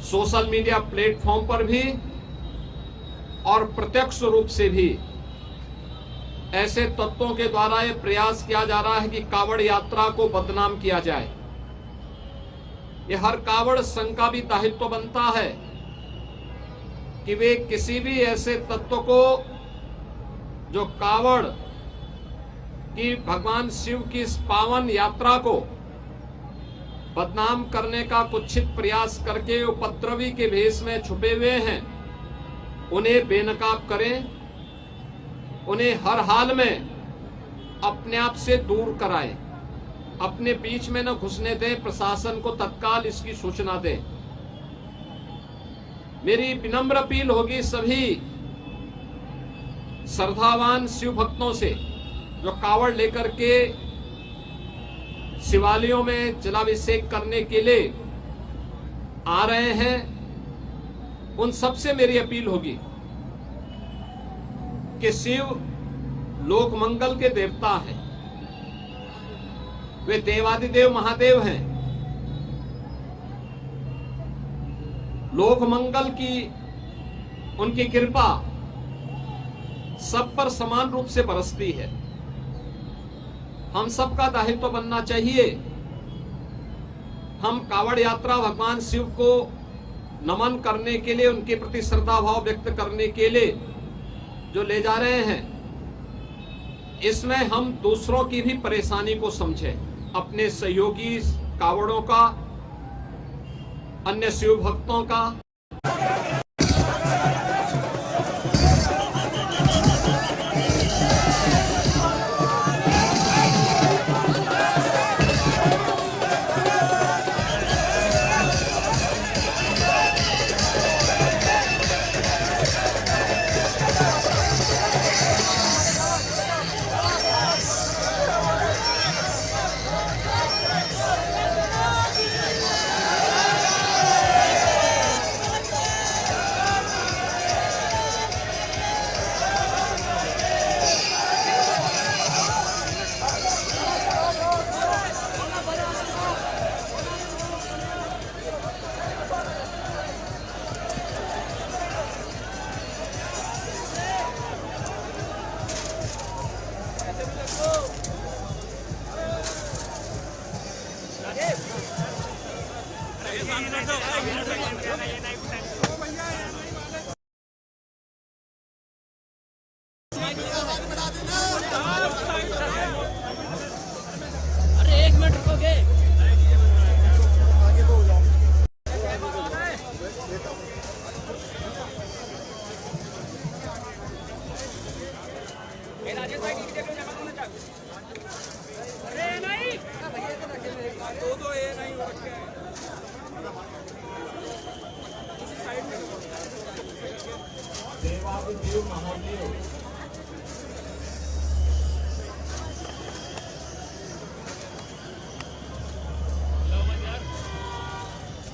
सोशल मीडिया प्लेटफॉर्म पर भी और प्रत्यक्ष रूप से भी ऐसे तत्वों के द्वारा यह प्रयास किया जा रहा है कि कावड़ यात्रा को बदनाम किया जाए। यह हर कावड़ संघ का भी दायित्व बनता है कि वे किसी भी ऐसे तत्व को जो कावड़ की, भगवान शिव की इस पावन यात्रा को बदनाम करने का कुत्सित प्रयास करके उपद्रवी के भेष में छुपे हुए हैं, उन्हें बेनकाब करें, उन्हें हर हाल में अपने आप से दूर कराएं, अपने बीच में न घुसने दें, प्रशासन को तत्काल इसकी सूचना दें। मेरी विनम्र अपील होगी सभी श्रद्धावान शिव भक्तों से जो कावड़ लेकर के शिवालयों में जलाभिषेक करने के लिए आ रहे हैं, उन सबसे मेरी अपील होगी कि शिव लोक मंगल के देवता हैं, वे देवादिदेव महादेव हैं। लोक मंगल की उनकी कृपा सब पर समान रूप से बरसती है। हम सबका दायित्व बनना चाहिए, हम कावड़ यात्रा भगवान शिव को नमन करने के लिए, उनके प्रति श्रद्धा भाव व्यक्त करने के लिए जो ले जा रहे हैं, इसमें हम दूसरों की भी परेशानी को समझें, अपने सहयोगी कावड़ों का, अन्य शिव भक्तों का। अरे 1 मिनट रुकोगे? अरे नहीं दो ये नहीं हो रखे हैं। देवादिदेव महादेव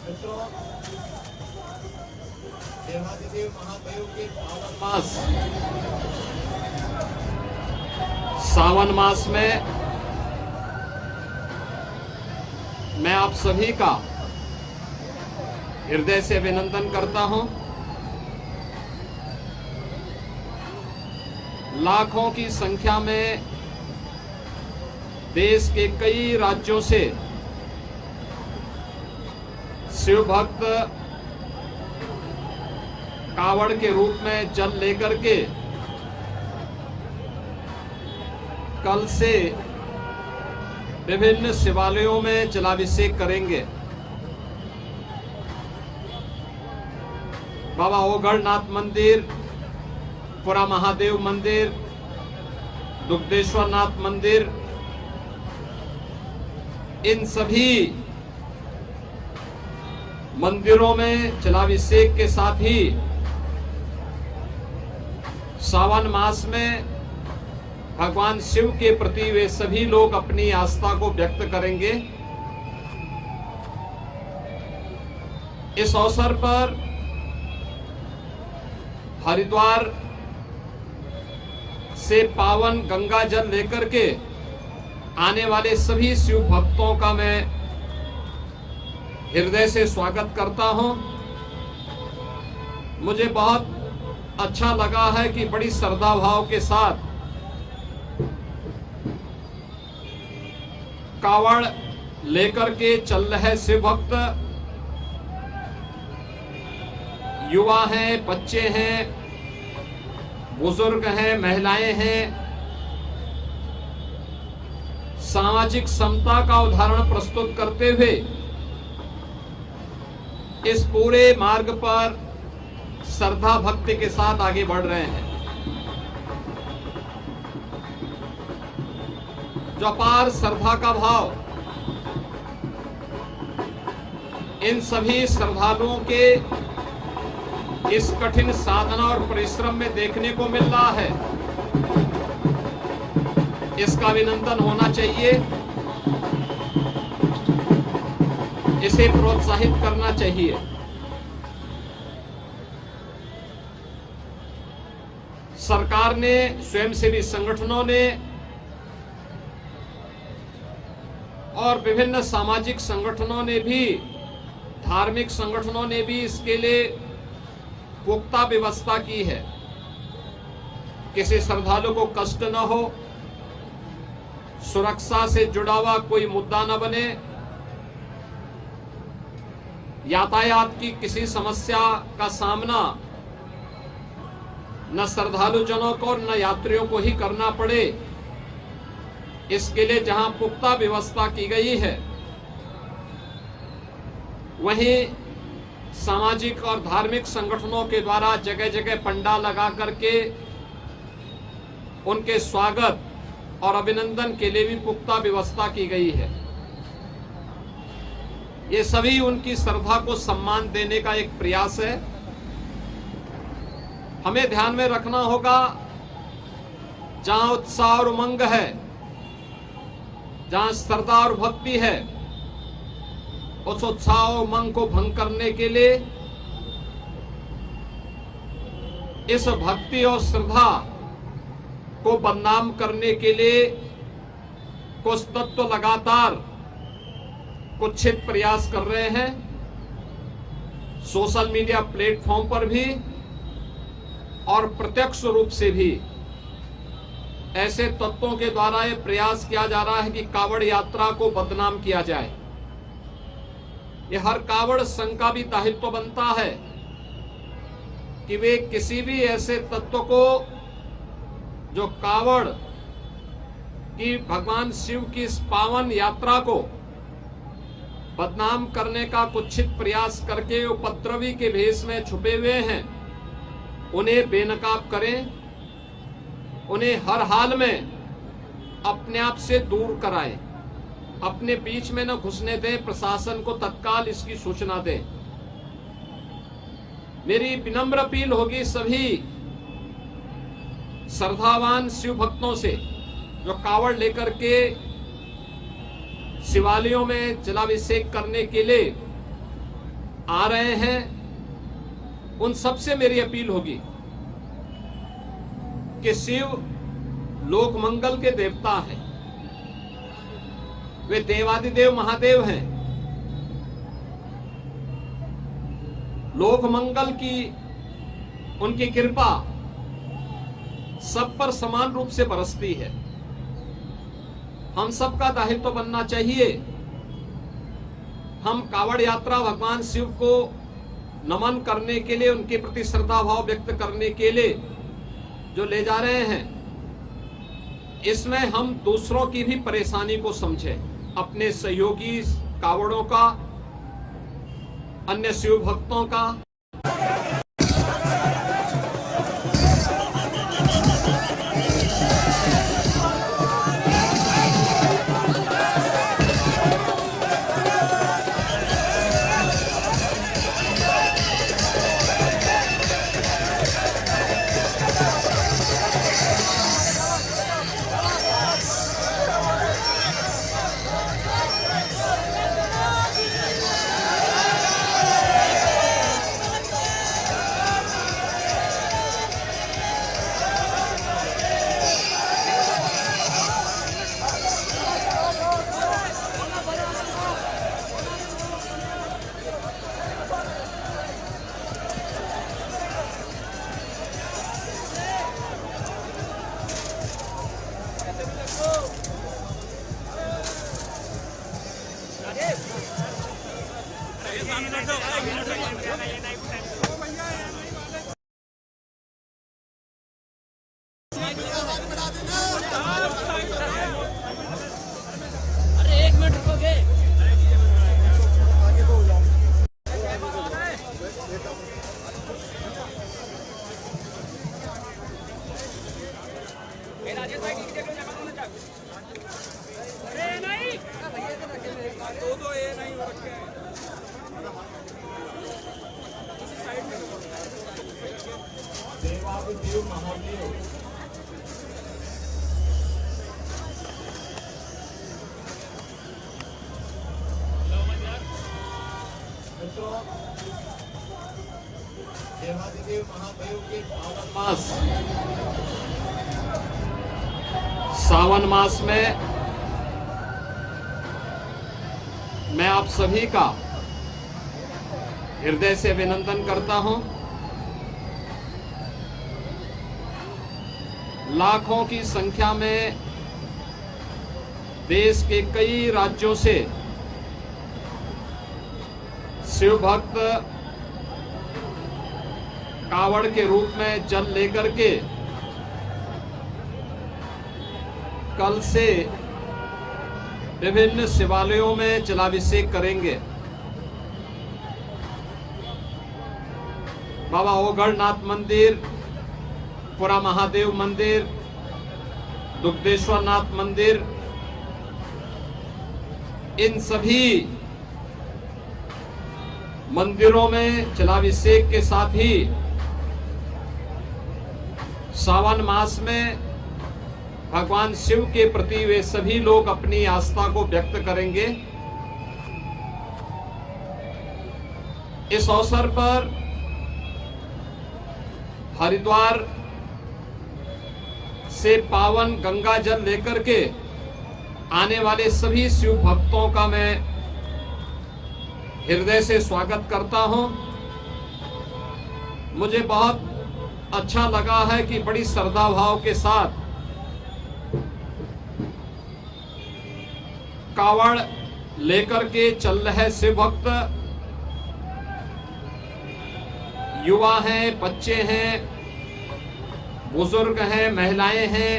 मित्रों, देवादिदेव महादेव के पावन मास सावन मास में मैं आप सभी का हृदय से अभिनंदन करता हूं। लाखों की संख्या में देश के कई राज्यों से शिव भक्त कावड़ के रूप में जल लेकर के कल से विभिन्न शिवालयों में जलाभिषेक करेंगे। बाबा ओगढ़नाथ मंदिर, पुरा महादेव मंदिर, दुग्धेश्वर नाथ मंदिर, इन सभी मंदिरों में जलाभिषेक के साथ ही सावन मास में भगवान शिव के प्रति वे सभी लोग अपनी आस्था को व्यक्त करेंगे। इस अवसर पर हरिद्वार से पावन गंगा जल लेकर के आने वाले सभी शिव भक्तों का मैं हृदय से स्वागत करता हूं। मुझे बहुत अच्छा लगा है कि बड़ी श्रद्धा भाव के साथ कावड़ लेकर के चल रहे शिव भक्त, युवा हैं, बच्चे हैं, बुजुर्ग हैं, महिलाएं हैं, सामाजिक समता का उदाहरण प्रस्तुत करते हुए इस पूरे मार्ग पर श्रद्धा भक्ति के साथ आगे बढ़ रहे हैं। जो अपार श्रद्धा का भाव इन सभी श्रद्धालुओं के इस कठिन साधना और परिश्रम में देखने को मिल रहा है, इसका अभिनंदन होना चाहिए, इसे प्रोत्साहित करना चाहिए। सरकार ने, स्वयंसेवी संगठनों ने और विभिन्न सामाजिक संगठनों ने भी, धार्मिक संगठनों ने भी इसके लिए पुख्ता व्यवस्था की है। किसी श्रद्धालु को कष्ट न हो, सुरक्षा से जुड़ा हुआ कोई मुद्दा न बने, यातायात की किसी समस्या का सामना न श्रद्धालु जनों को न यात्रियों को ही करना पड़े, इसके लिए जहां पुख्ता व्यवस्था की गई है, वहीं सामाजिक और धार्मिक संगठनों के द्वारा जगह जगह पंडाल लगा करके उनके स्वागत और अभिनंदन के लिए भी पुख्ता व्यवस्था की गई है। ये सभी उनकी श्रद्धा को सम्मान देने का एक प्रयास है। हमें ध्यान में रखना होगा, जहां उत्साह और उमंग है, जहां श्रद्धा और भक्ति है, उस उत्साह और उमंग को भंग करने के लिए, इस भक्ति और श्रद्धा को बदनाम करने के लिए कुछ तत्व लगातार कुत्सित प्रयास कर रहे हैं। सोशल मीडिया प्लेटफॉर्म पर भी और प्रत्यक्ष रूप से भी ऐसे तत्वों के द्वारा यह प्रयास किया जा रहा है कि कावड़ यात्रा को बदनाम किया जाए। यह हर कावड़ संघ का भी दायित्व बनता है कि वे किसी भी ऐसे तत्व को जो कावड़ की भगवान शिव की इस पावन यात्रा को बदनाम करने का कुत्सित प्रयास करके उपद्रवी के भेष में छुपे हुए हैं, उन्हें बेनकाब करें, उन्हें हर हाल में अपने आप से दूर कराएं, अपने बीच में न घुसने दें, प्रशासन को तत्काल इसकी सूचना दें। मेरी विनम्र अपील होगी सभी श्रद्धावान शिव भक्तों से जो कावड़ लेकर के शिवालयों में जलाभिषेक करने के लिए आ रहे हैं, उन सबसे मेरी अपील होगी कि शिव लोक मंगल के देवता हैं, वे देवादिदेव महादेव हैं। लोक मंगल की उनकी कृपा सब पर समान रूप से बरसती है। हम सबका दायित्व बनना चाहिए, हम कावड़ यात्रा भगवान शिव को नमन करने के लिए, उनके प्रति श्रद्धा भाव व्यक्त करने के लिए जो ले जा रहे हैं, इसमें हम दूसरों की भी परेशानी को समझें, अपने सहयोगी कावड़ों का, अन्य शिव भक्तों का। अरे 1 मिनट रुकोगे? अरे नहीं, दो ये नहीं हो रखे हैं। देवादिदेव महादेव देवादिदेव महादेव के पावन मास सावन मास में मैं आप सभी का हृदय से अभिनंदन करता हूं। लाखों की संख्या में देश के कई राज्यों से शिव भक्त कावड़ के रूप में जल लेकर के कल से विभिन्न शिवालयों में जलाभिषेक करेंगे। बाबा ओगढ़नाथ मंदिर, पुरा महादेव मंदिर, दुग्धेश्वर नाथ मंदिर, इन सभी मंदिरों में जलाभिषेक के साथ ही सावन मास में भगवान शिव के प्रति वे सभी लोग अपनी आस्था को व्यक्त करेंगे। इस अवसर पर हरिद्वार से पावन गंगा जल लेकर के आने वाले सभी शिव भक्तों का मैं हृदय से स्वागत करता हूं। मुझे बहुत अच्छा लगा है कि बड़ी श्रद्धा भाव के साथ कावड़ लेकर के चल रहे शिव भक्त युवा हैं, बच्चे हैं, बुजुर्ग हैं, महिलाएं हैं,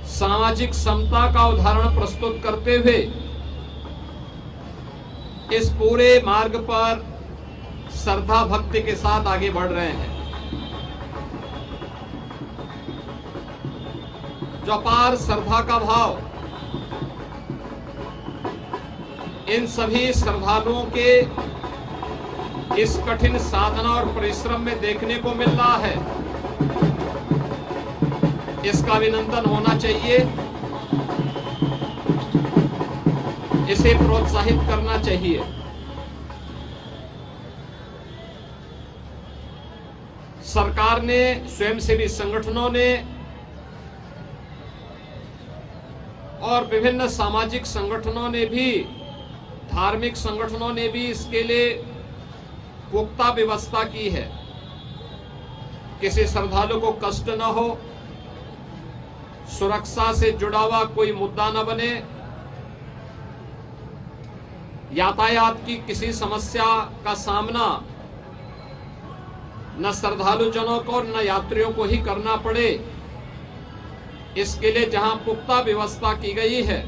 सामाजिक समता का उदाहरण प्रस्तुत करते हुए इस पूरे मार्ग पर श्रद्धा भक्ति के साथ आगे बढ़ रहे हैं। जो अपार श्रद्धा का भाव इन सभी श्रद्धालुओं के इस कठिन साधना और परिश्रम में देखने को मिल रहा है, इसका अभिनंदन होना चाहिए, इसे प्रोत्साहित करना चाहिए। सरकार ने, स्वयंसेवी संगठनों ने और विभिन्न सामाजिक संगठनों ने भी, धार्मिक संगठनों ने भी इसके लिए पुख्ता व्यवस्था की है। किसी श्रद्धालु को कष्ट न हो, सुरक्षा से जुड़ा हुआ कोई मुद्दा न बने, यातायात की किसी समस्या का सामना न श्रद्धालु जनों को और न यात्रियों को ही करना पड़े, इसके लिए जहां पुख्ता व्यवस्था की गई है,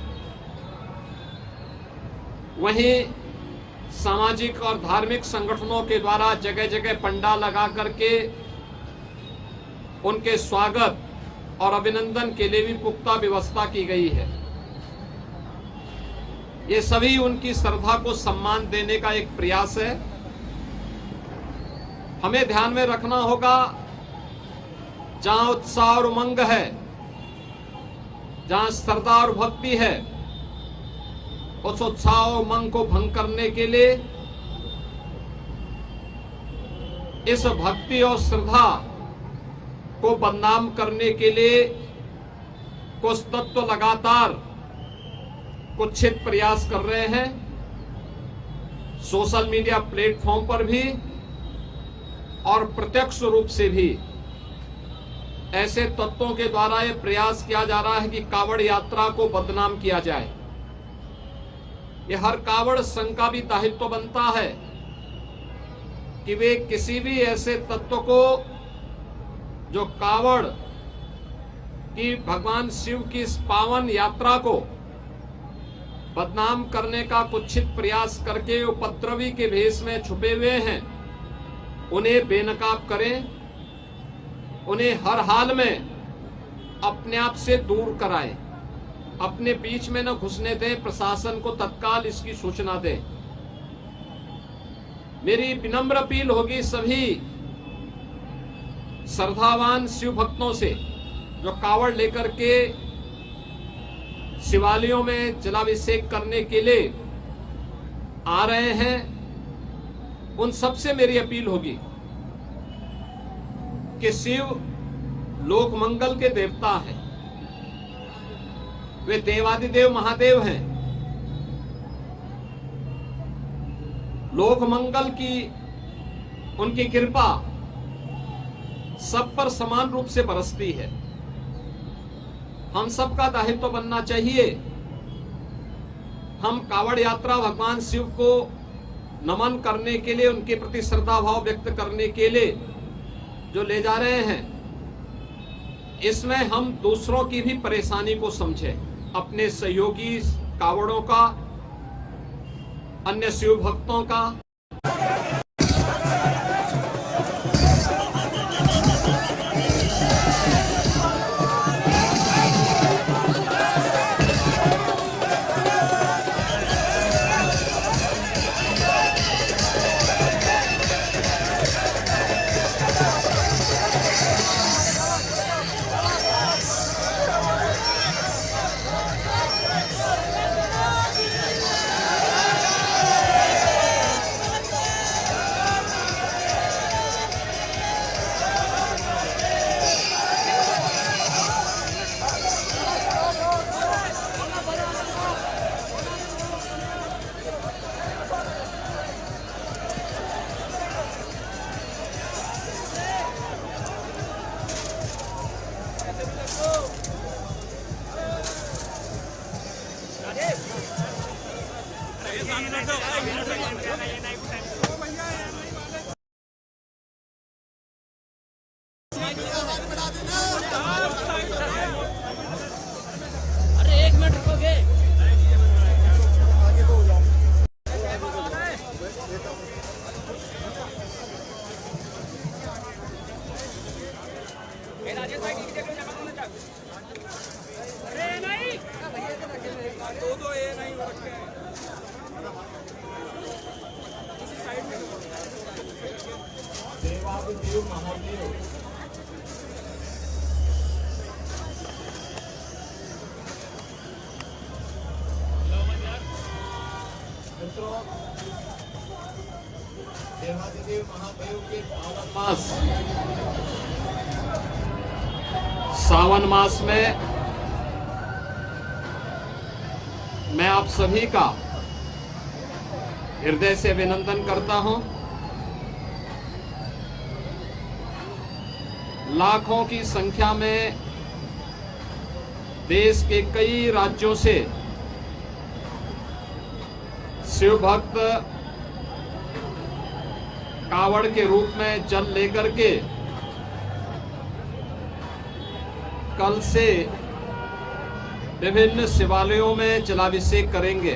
वहीं सामाजिक और धार्मिक संगठनों के द्वारा जगह जगह पंडाल लगा करके उनके स्वागत और अभिनंदन के लिए भी पुख्ता व्यवस्था की गई है। ये सभी उनकी श्रद्धा को सम्मान देने का एक प्रयास है। हमें ध्यान में रखना होगा, जहां उत्साह और उमंग है, जहां श्रद्धा और भक्ति है, उस उत्साह और उमंग को भंग करने के लिए, इस भक्ति और श्रद्धा को बदनाम करने के लिए कुछ तत्व लगातार कुत्सित प्रयास कर रहे हैं। सोशल मीडिया प्लेटफॉर्म पर भी और प्रत्यक्ष रूप से भी ऐसे तत्वों के द्वारा यह प्रयास किया जा रहा है कि कावड़ यात्रा को बदनाम किया जाए। यह हर कावड़ संघ का भी दायित्व बनता है कि वे किसी भी ऐसे तत्व को जो कावड़ की भगवान शिव की इस पावन यात्रा को बदनाम करने का कुत्सित प्रयास करके उपद्रवी के भेष में छुपे हुए हैं, उन्हें बेनकाब करें, उन्हें हर हाल में अपने आप से दूर कराएं, अपने बीच में न घुसने दें, प्रशासन को तत्काल इसकी सूचना दें। मेरी विनम्र अपील होगी सभी श्रद्धावान शिव भक्तों से जो कावड़ लेकर के शिवालयों में जलाभिषेक करने के लिए आ रहे हैं, उन सबसे मेरी अपील होगी कि शिव लोक मंगल के देवता हैं, वे देवादिदेव महादेव हैं। लोक मंगल की उनकी कृपा सब पर समान रूप से बरसती है। हम सबका दायित्व बनना चाहिए, हम कावड़ यात्रा भगवान शिव को नमन करने के लिए, उनके प्रति श्रद्धा भाव व्यक्त करने के लिए जो ले जा रहे हैं, इसमें हम दूसरों की भी परेशानी को समझें, अपने सहयोगी कावड़ों का, अन्य शिव भक्तों का। अरे 1 मिनट रुकोगे? अरे नहीं, दो ये नहीं हो रखे हैं। इसी साइड में देवादिदेव महादेव मित्रों, देवादिदेव महादेव के पावन मास सावन मास में मैं आप सभी का हृदय से अभिनंदन करता हूं। लाखों की संख्या में देश के कई राज्यों से शिव भक्त कावड़ के रूप में जल लेकर के कल से विभिन्न शिवालयों में जलाभिषेक करेंगे।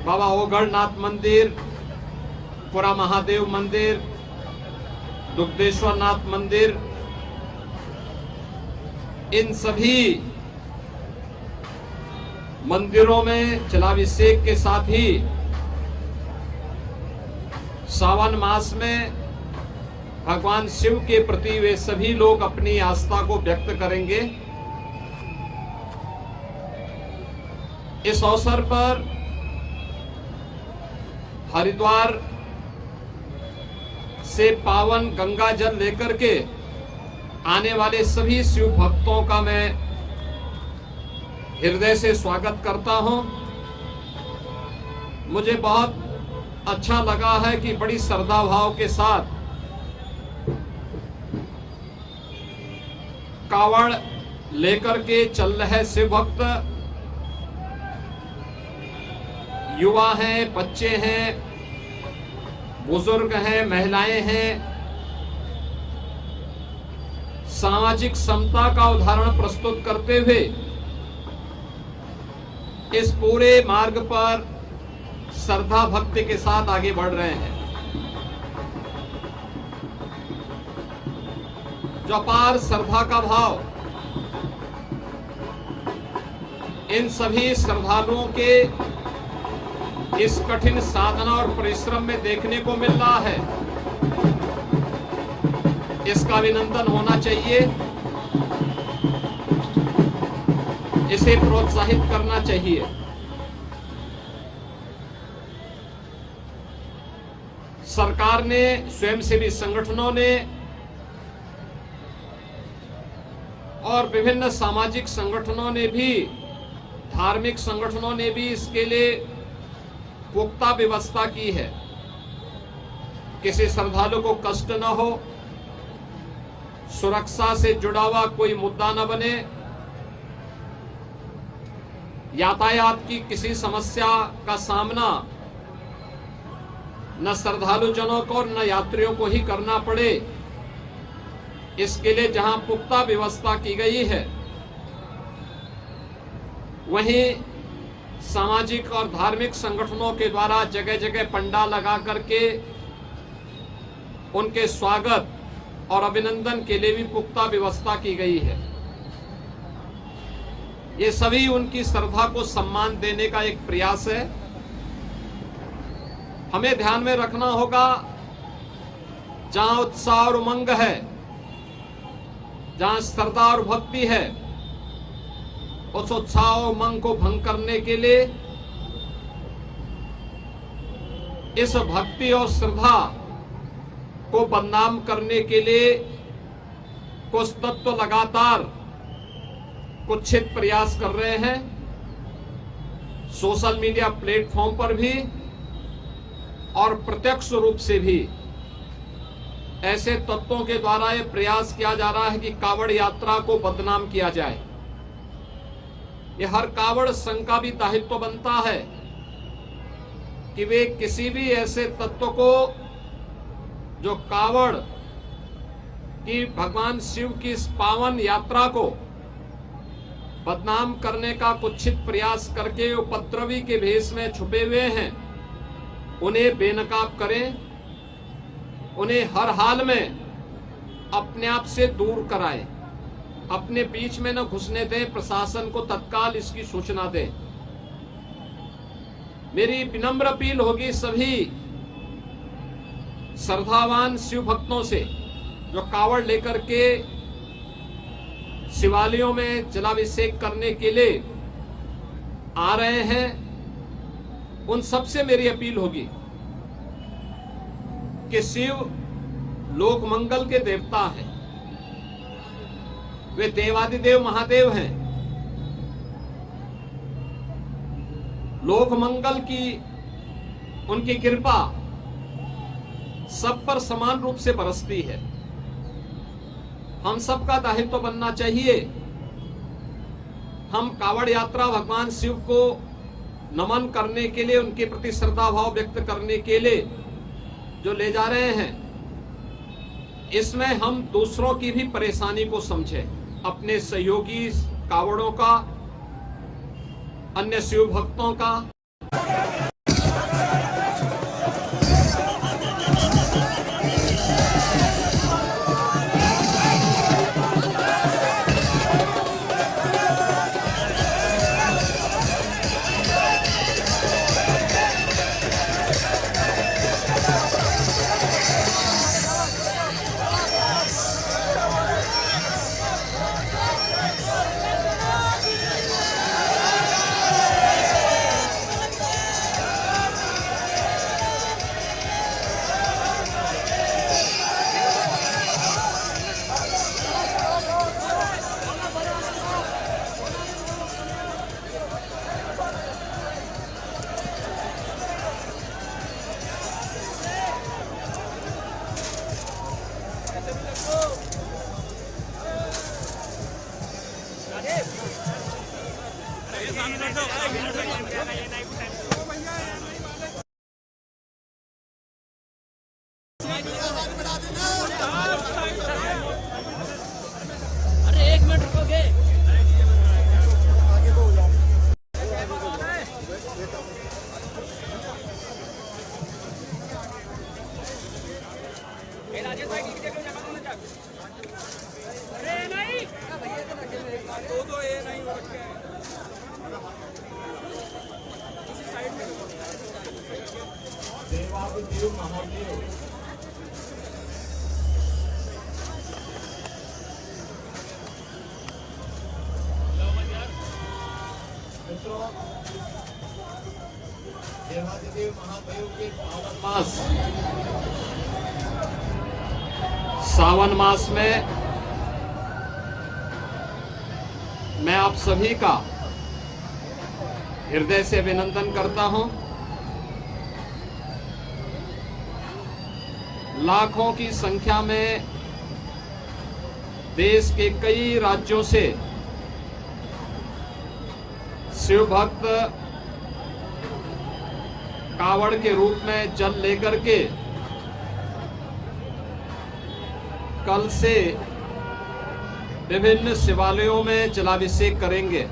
बाबा ओगढ़नाथ मंदिर, पुरा महादेव मंदिर, दुग्धेश्वर नाथ मंदिर, इन सभी मंदिरों में जलाभिषेक के साथ ही सावन मास में भगवान शिव के प्रति वे सभी लोग अपनी आस्था को व्यक्त करेंगे। इस अवसर पर हरिद्वार से पावन गंगा जल लेकर के आने वाले सभी शिव भक्तों का मैं हृदय से स्वागत करता हूं। मुझे बहुत अच्छा लगा है कि बड़ी श्रद्धा भाव के साथ कावड़ लेकर के चल रहे शिव भक्त, युवा हैं, बच्चे हैं, बुजुर्ग हैं, महिलाएं हैं, सामाजिक समता का उदाहरण प्रस्तुत करते हुए इस पूरे मार्ग पर श्रद्धा भक्ति के साथ आगे बढ़ रहे हैं। जो अपार श्रद्धा का भाव इन सभी श्रद्धालुओं के इस कठिन साधना और परिश्रम में देखने को मिल रहा है, इसका अभिनंदन होना चाहिए, इसे प्रोत्साहित करना चाहिए। सरकार ने, स्वयंसेवी संगठनों ने और विभिन्न सामाजिक संगठनों ने भी, धार्मिक संगठनों ने भी इसके लिए पुख्ता व्यवस्था की है। किसी श्रद्धालु को कष्ट न हो, सुरक्षा से जुड़ा हुआ कोई मुद्दा न बने, यातायात की किसी समस्या का सामना न श्रद्धालु जनों को न यात्रियों को ही करना पड़े, इसके लिए जहां पुख्ता व्यवस्था की गई है, वहीं सामाजिक और धार्मिक संगठनों के द्वारा जगह जगह पंडाल लगा करके उनके स्वागत और अभिनंदन के लिए भी पुख्ता व्यवस्था की गई है। ये सभी उनकी श्रद्धा को सम्मान देने का एक प्रयास है। हमें ध्यान में रखना होगा, जहां उत्साह और उमंग है, जहां श्रद्धा और भक्ति है, उस उत्साह और उमंग को भंग करने के लिए, इस भक्ति और श्रद्धा को बदनाम करने के लिए कुछ तत्व लगातार कुत्सित प्रयास कर रहे हैं। सोशल मीडिया प्लेटफॉर्म पर भी और प्रत्यक्ष रूप से भी ऐसे तत्वों के द्वारा यह प्रयास किया जा रहा है कि कावड़ यात्रा को बदनाम किया जाए। यह हर कावड़ संघ का भी दायित्व बनता है कि वे किसी भी ऐसे तत्व को जो कावड़ की भगवान शिव की इस पावन यात्रा को बदनाम करने का कुत्सित प्रयास करके उपद्रवी के भेष में छुपे हुए हैं, उन्हें बेनकाब करें, उन्हें हर हाल में अपने आप से दूर कराएं, अपने बीच में न घुसने दें, प्रशासन को तत्काल इसकी सूचना दें। मेरी विनम्र अपील होगी सभी श्रद्धावान शिव भक्तों से जो कावड़ लेकर के शिवालयों में जलाभिषेक करने के लिए आ रहे हैं, उन सबसे मेरी अपील होगी कि शिव लोक मंगल के देवता हैं, वे देवादिदेव महादेव हैं। लोक मंगल की उनकी कृपा सब पर समान रूप से बरसती है। हम सबका दायित्व बनना चाहिए, हम कावड़ यात्रा भगवान शिव को नमन करने के लिए, उनके प्रति श्रद्धा भाव व्यक्त करने के लिए जो ले जा रहे हैं, इसमें हम दूसरों की भी परेशानी को समझें, अपने सहयोगी कावड़ों का, अन्य शिव भक्तों का। अरे 1 मिनट रुकोगे? अरे नहीं, दो ये नहीं हो रखे हैं। देवादिदेव महादेव देवादिदेव महादेव के पावन मास सावन मास में मैं आप सभी का हृदय से अभिनंदन करता हूं। लाखों की संख्या में देश के कई राज्यों से शिव भक्त कावड़ के रूप में जल लेकर के कल से विभिन्न शिवालयों में जलाभिषेक करेंगे।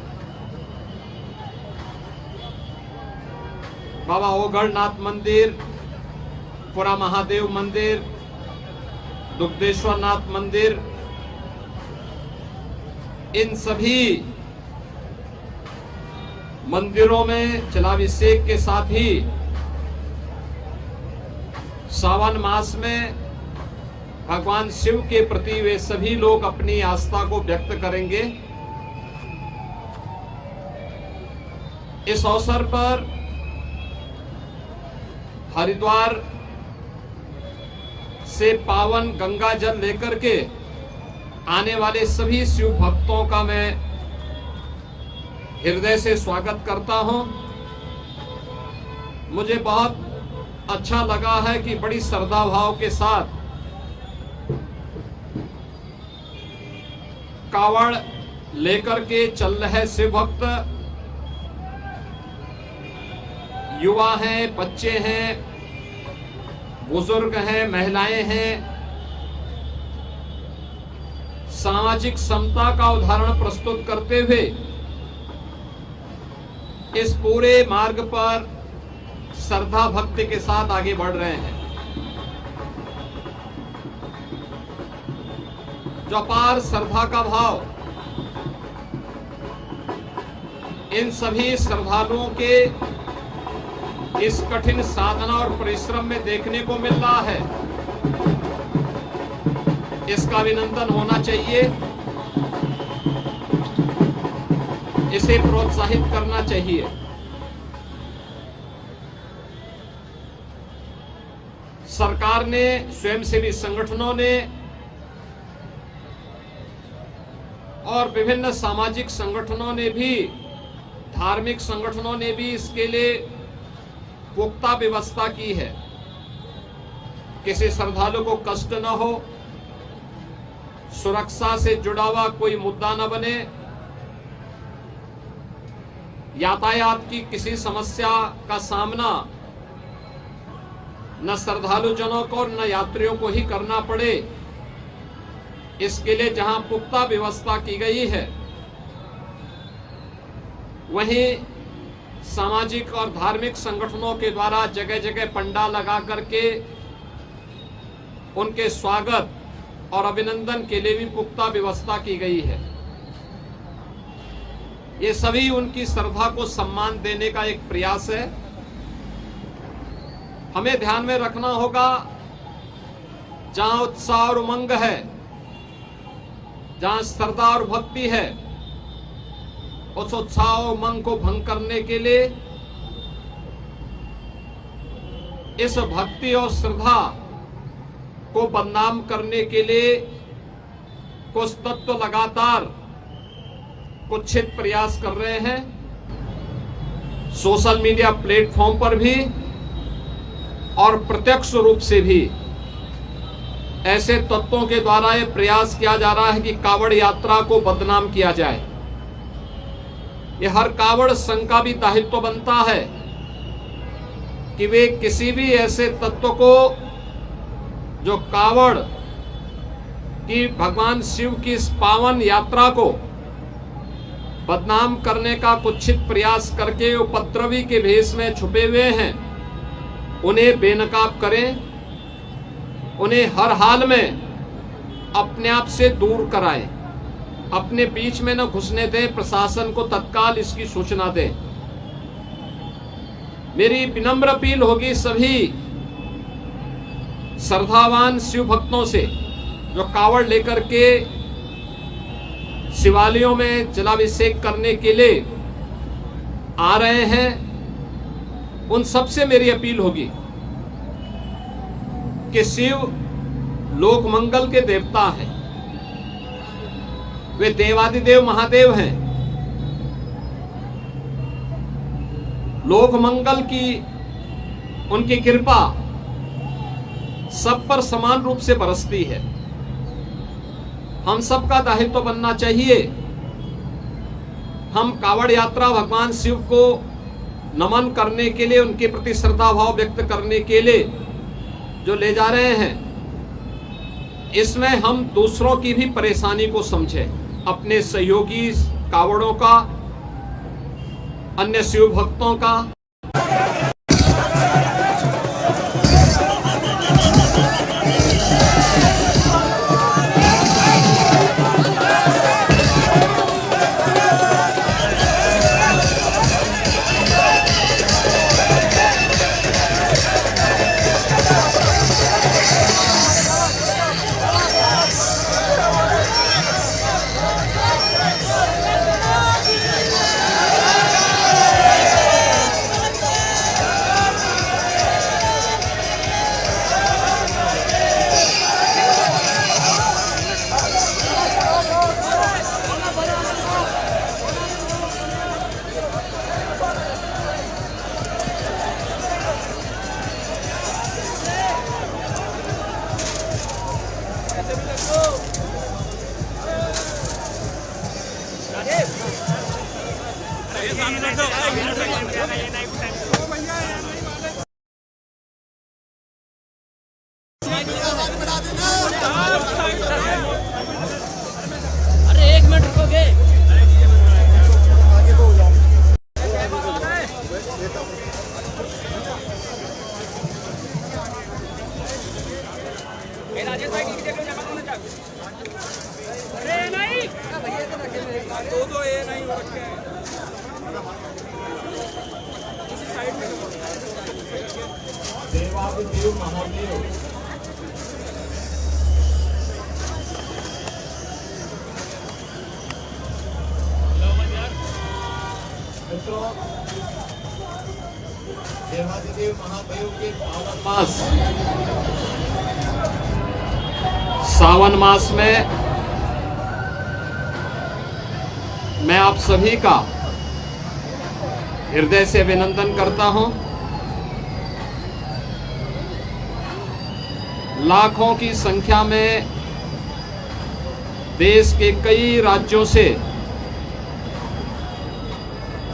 बाबा ओगढ़नाथ मंदिर, पुरा महादेव मंदिर, दुग्धेश्वर नाथ मंदिर, इन सभी मंदिरों में जलाभिषेक के साथ ही सावन मास में भगवान शिव के प्रति वे सभी लोग अपनी आस्था को व्यक्त करेंगे। इस अवसर पर हरिद्वार से पावन गंगा जल लेकर के आने वाले सभी शिव भक्तों का मैं हृदय से स्वागत करता हूं। मुझे बहुत अच्छा लगा है कि बड़ी श्रद्धा भाव के साथ कावड़ लेकर के चल रहे शिव भक्त युवा हैं, बच्चे हैं, बुजुर्ग हैं, महिलाएं हैं, सामाजिक समता का उदाहरण प्रस्तुत करते हुए इस पूरे मार्ग पर श्रद्धा भक्ति के साथ आगे बढ़ रहे हैं। जो अपार श्रद्धा का भाव इन सभी श्रद्धालुओं के इस कठिन साधना और परिश्रम में देखने को मिल रहा है, इसका अभिनंदन होना चाहिए, इसे प्रोत्साहित करना चाहिए। सरकार ने, स्वयंसेवी संगठनों ने और विभिन्न सामाजिक संगठनों ने भी, धार्मिक संगठनों ने भी इसके लिए पुख्ता व्यवस्था की है। किसी श्रद्धालु को कष्ट न हो, सुरक्षा से जुड़ा हुआ कोई मुद्दा न बने, यातायात की किसी समस्या का सामना न श्रद्धालु जनों को और न यात्रियों को ही करना पड़े, इसके लिए जहां पुख्ता व्यवस्था की गई है, वहीं सामाजिक और धार्मिक संगठनों के द्वारा जगह जगह पंडाल लगा करके उनके स्वागत और अभिनंदन के लिए भी पुख्ता व्यवस्था की गई है। ये सभी उनकी श्रद्धा को सम्मान देने का एक प्रयास है। हमें ध्यान में रखना होगा, जहां उत्साह और उमंग है, जहां श्रद्धा और भक्ति है, उस उत्साह और उमंग को भंग करने के लिए, इस भक्ति और श्रद्धा को बदनाम करने के लिए कुछ तत्व लगातार कुत्सित प्रयास कर रहे हैं। सोशल मीडिया प्लेटफॉर्म पर भी और प्रत्यक्ष रूप से भी ऐसे तत्वों के द्वारा यह प्रयास किया जा रहा है कि कावड़ यात्रा को बदनाम किया जाए। यह हर कावड़ संघ का भी दायित्व बनता है कि वे किसी भी ऐसे तत्व को जो कावड़ की, भगवान शिव की इस पावन यात्रा को बदनाम करने का कुत्सित प्रयास करके उपद्रवी के भेष में छुपे हुए हैं, उन्हें बेनकाब करें, उन्हें हर हाल में अपने आप से दूर कराएं, अपने बीच में न घुसने दें, प्रशासन को तत्काल इसकी सूचना दें। मेरी विनम्र अपील होगी सभी श्रद्धावान शिव भक्तों से जो कावड़ लेकर के शिवालयों में जलाभिषेक करने के लिए आ रहे हैं, उन सबसे मेरी अपील होगी कि शिव लोक मंगल के देवता हैं, वे देवादिदेव महादेव हैं। लोक मंगल की उनकी कृपा सब पर समान रूप से बरसती है। हम सबका दायित्व बनना चाहिए, हम कावड़ यात्रा भगवान शिव को नमन करने के लिए, उनके प्रति श्रद्धा भाव व्यक्त करने के लिए जो ले जा रहे हैं, इसमें हम दूसरों की भी परेशानी को समझें, अपने सहयोगी कावड़ों का, अन्य शिव भक्तों का। देवादिदेव महादेव मित्रों, देवादिदेव महादेव के पावन मास सावन मास में मैं आप सभी का हृदय से अभिनंदन करता हूं। लाखों की संख्या में देश के कई राज्यों से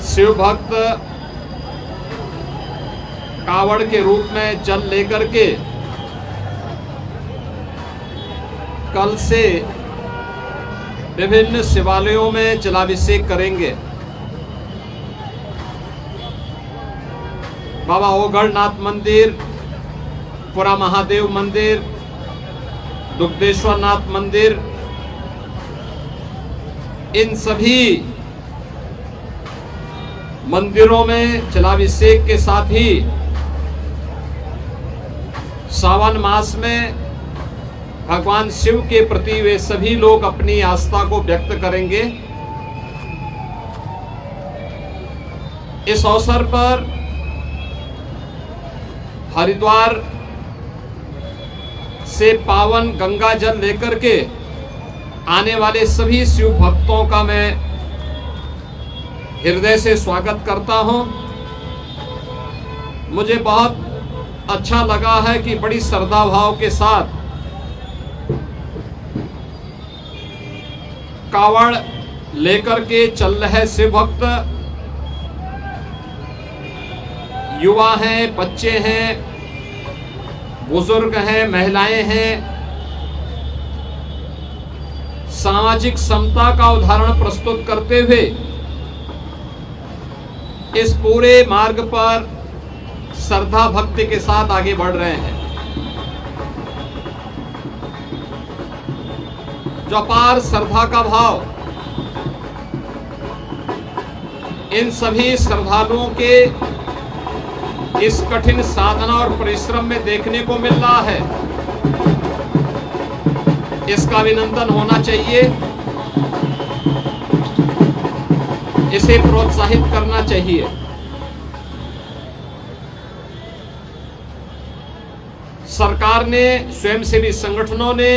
शिव भक्त कावड़ के रूप में जल लेकर के कल से विभिन्न शिवालयों में जलाभिषेक करेंगे। बाबा ओगढ़नाथ मंदिर, पुरा महादेव मंदिर, दुग्धेश्वर नाथ मंदिर, इन सभी मंदिरों में जलाभिषेक के साथ ही सावन मास में भगवान शिव के प्रति वे सभी लोग अपनी आस्था को व्यक्त करेंगे। इस अवसर पर हरिद्वार से पावन गंगा जल लेकर के आने वाले सभी शिव भक्तों का मैं हृदय से स्वागत करता हूं। मुझे बहुत अच्छा लगा है कि बड़ी श्रद्धा भाव के साथ कावड़ लेकर के चल रहे शिव भक्त, युवा हैं, बच्चे हैं, बुजुर्ग हैं, महिलाएं हैं। सामाजिक समता का उदाहरण प्रस्तुत करते हुए इस पूरे मार्ग पर श्रद्धा भक्ति के साथ आगे बढ़ रहे हैं। जो अपार श्रद्धा का भाव इन सभी श्रद्धालुओं के इस कठिन साधना और परिश्रम में देखने को मिल रहा है, इसका अभिनंदन होना चाहिए, इसे प्रोत्साहित करना चाहिए। सरकार ने, स्वयंसेवी संगठनों ने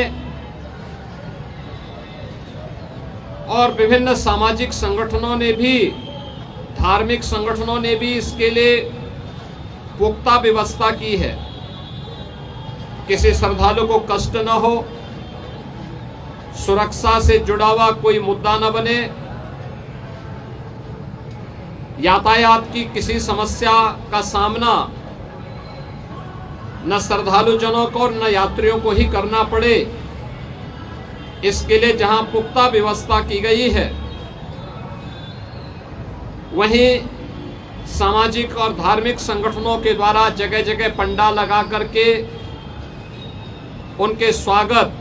और विभिन्न सामाजिक संगठनों ने भी, धार्मिक संगठनों ने भी इसके लिए पुख्ता व्यवस्था की है। किसी श्रद्धालु को कष्ट न हो, सुरक्षा से जुड़ा हुआ कोई मुद्दा न बने, यातायात की किसी समस्या का सामना न श्रद्धालु जनों को न यात्रियों को ही करना पड़े, इसके लिए जहां पुख्ता व्यवस्था की गई है, वहीं सामाजिक और धार्मिक संगठनों के द्वारा जगह जगह पंडाल लगा करके उनके स्वागत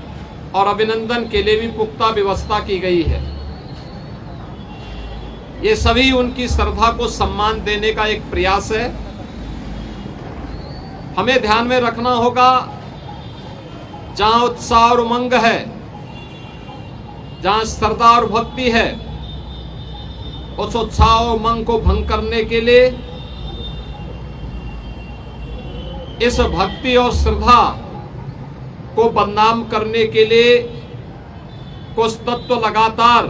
और अभिनंदन के लिए भी पुख्ता व्यवस्था की गई है। ये सभी उनकी श्रद्धा को सम्मान देने का एक प्रयास है। हमें ध्यान में रखना होगा, जहां उत्साह और उमंग है, जहां श्रद्धा और भक्ति है, उस उत्साह और उमंग को भंग करने के लिए, इस भक्ति और श्रद्धा को बदनाम करने के लिए कुछ तत्व लगातार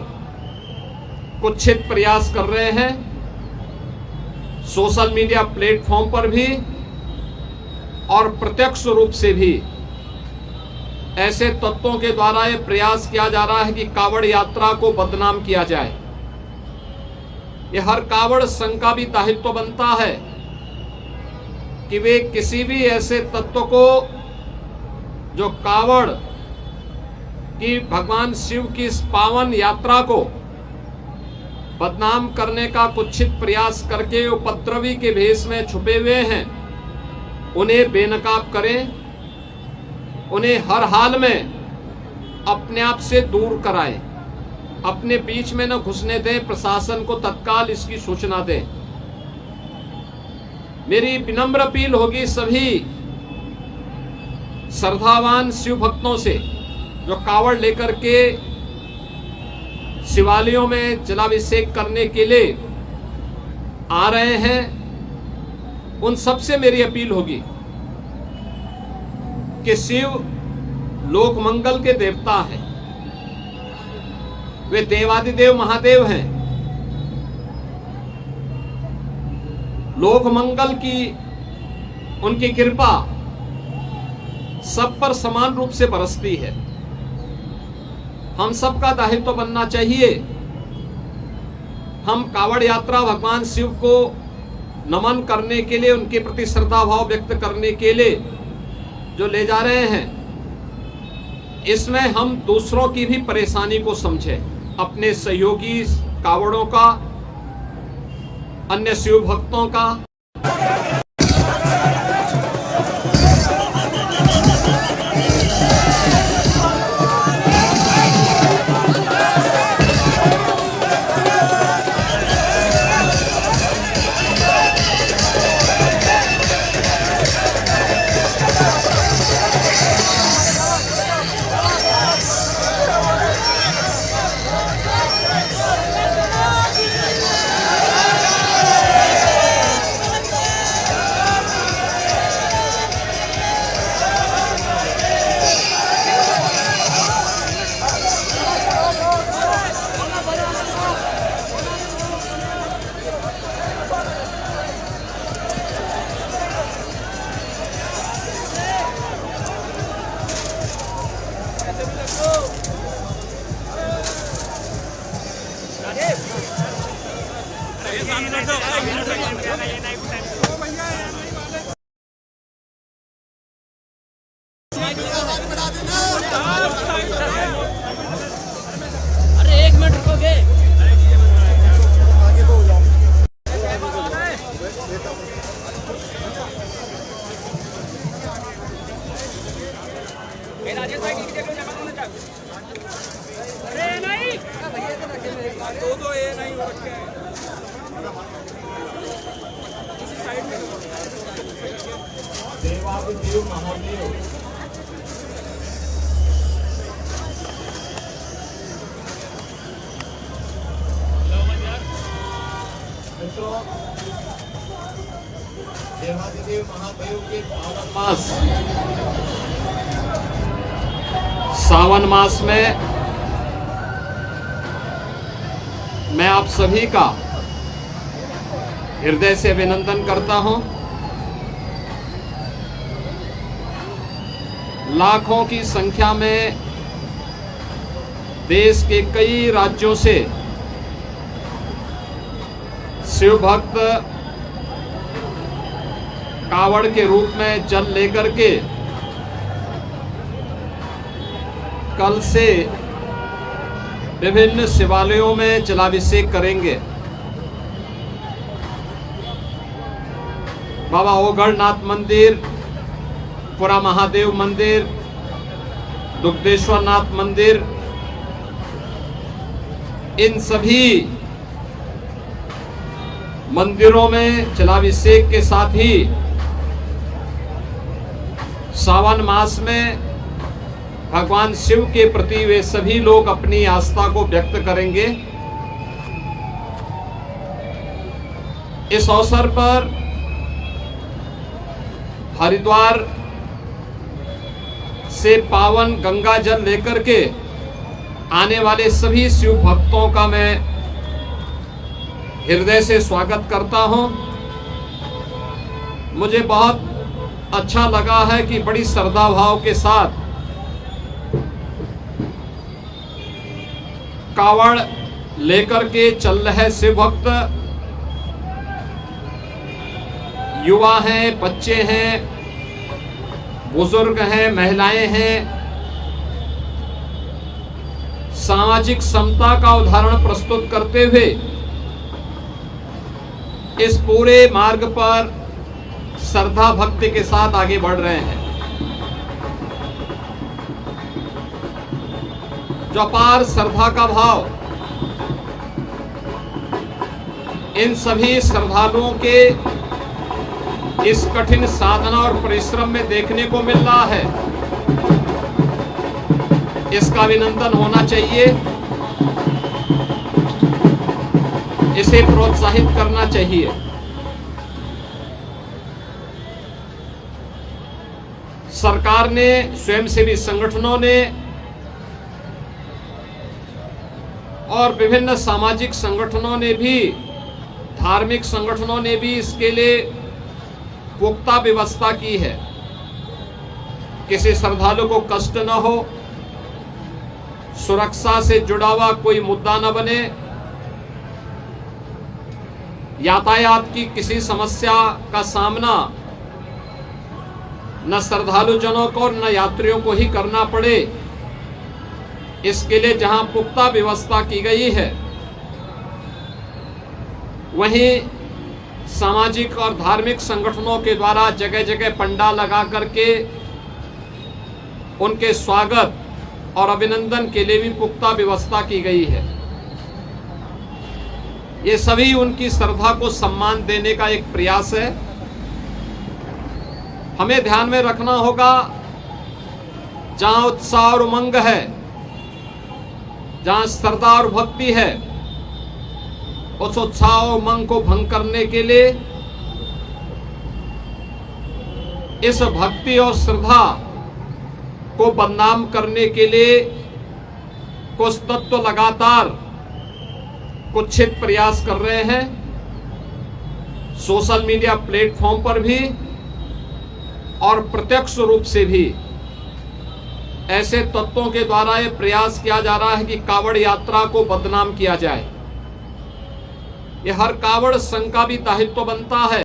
कुत्सित प्रयास कर रहे हैं। सोशल मीडिया प्लेटफॉर्म पर भी और प्रत्यक्ष रूप से भी ऐसे तत्वों के द्वारा यह प्रयास किया जा रहा है कि कावड़ यात्रा को बदनाम किया जाए। यह हर कावड़ संघ का भी दायित्व बनता है कि वे किसी भी ऐसे तत्व को जो कावड़ की भगवान शिव की इस पावन यात्रा को बदनाम करने का कुत्सित प्रयास करके उपद्रवी के भेष में छुपे हुए हैं, उन्हें बेनकाब करें, उन्हें हर हाल में अपने आप से दूर कराएं, अपने बीच में न घुसने दें, प्रशासन को तत्काल इसकी सूचना दें। मेरी विनम्र अपील होगी सभी श्रद्धावान शिव भक्तों से जो कावड़ लेकर के शिवालयों में जलाभिषेक करने के लिए आ रहे हैं, उन सबसे मेरी अपील होगी कि शिव लोक मंगल के देवता हैं, वे देवादिदेव महादेव हैं। लोक मंगल की उनकी कृपा सब पर समान रूप से बरसती है। हम सबका दायित्व बनना चाहिए, हम कावड़ यात्रा भगवान शिव को नमन करने के लिए, उनके प्रति श्रद्धा भाव व्यक्त करने के लिए जो ले जा रहे हैं, इसमें हम दूसरों की भी परेशानी को समझें, अपने सहयोगी कावड़ों का, अन्य शिव भक्तों का। अरे 1 मिनट रुकोगे? अरे नहीं, दो ये नहीं हो रखे हैं। देवादिदेव महादेव देवादिदेव महादेव के सावन मास में मैं आप सभी का हृदय से अभिनंदन करता हूं। लाखों की संख्या में देश के कई राज्यों से शिव भक्त कावड़ के रूप में जल लेकर के कल से विभिन्न शिवालयों में जलाभिषेक करेंगे। बाबा ओगढ़नाथ मंदिर, पुरा महादेव मंदिर, दुग्धेश्वर नाथ मंदिर, इन सभी मंदिरों में जलाभिषेक के साथ ही सावन मास में भगवान शिव के प्रति वे सभी लोग अपनी आस्था को व्यक्त करेंगे। इस अवसर पर हरिद्वार से पावन गंगा जल लेकर के आने वाले सभी शिव भक्तों का मैं हृदय से स्वागत करता हूं। मुझे बहुत अच्छा लगा है कि बड़ी श्रद्धा भाव के साथ कावड़ लेकर के चल रहे शिव भक्त, युवा हैं, बच्चे हैं, बुजुर्ग हैं, महिलाएं हैं, सामाजिक समता का उदाहरण प्रस्तुत करते हुए इस पूरे मार्ग पर श्रद्धा भक्ति के साथ आगे बढ़ रहे हैं। जो अपार श्रद्धा का भाव इन सभी श्रद्धालुओं के इस कठिन साधना और परिश्रम में देखने को मिल रहा है। इसका अभिनंदन होना चाहिए, इसे प्रोत्साहित करना चाहिए। सरकार ने, स्वयंसेवी संगठनों ने और विभिन्न सामाजिक संगठनों ने भी, धार्मिक संगठनों ने भी इसके लिए पुख्ता व्यवस्था की है। किसी श्रद्धालु को कष्ट न हो, सुरक्षा से जुड़ा हुआ कोई मुद्दा न बने, यातायात की किसी समस्या का सामना न श्रद्धालु जनों को न यात्रियों को ही करना पड़े, इसके लिए जहां पुख्ता व्यवस्था की गई है, वहीं सामाजिक और धार्मिक संगठनों के द्वारा जगह जगह पंडाल लगा करके उनके स्वागत और अभिनंदन के लिए भी पुख्ता व्यवस्था की गई है। ये सभी उनकी श्रद्धा को सम्मान देने का एक प्रयास है। हमें ध्यान में रखना होगा, जहां उत्साह और उमंग है, जहां श्रद्धा और भक्ति है, उस उत्साह और उमंग को भंग करने के लिए, इस भक्ति और श्रद्धा को बदनाम करने के लिए कुछ तत्व लगातार कुत्सित प्रयास कर रहे हैं। सोशल मीडिया प्लेटफॉर्म पर भी और प्रत्यक्ष रूप से भी ऐसे तत्वों के द्वारा यह प्रयास किया जा रहा है कि कांवड़ यात्रा को बदनाम किया जाए। यह हर कांवड़ संघ का भी दायित्व बनता है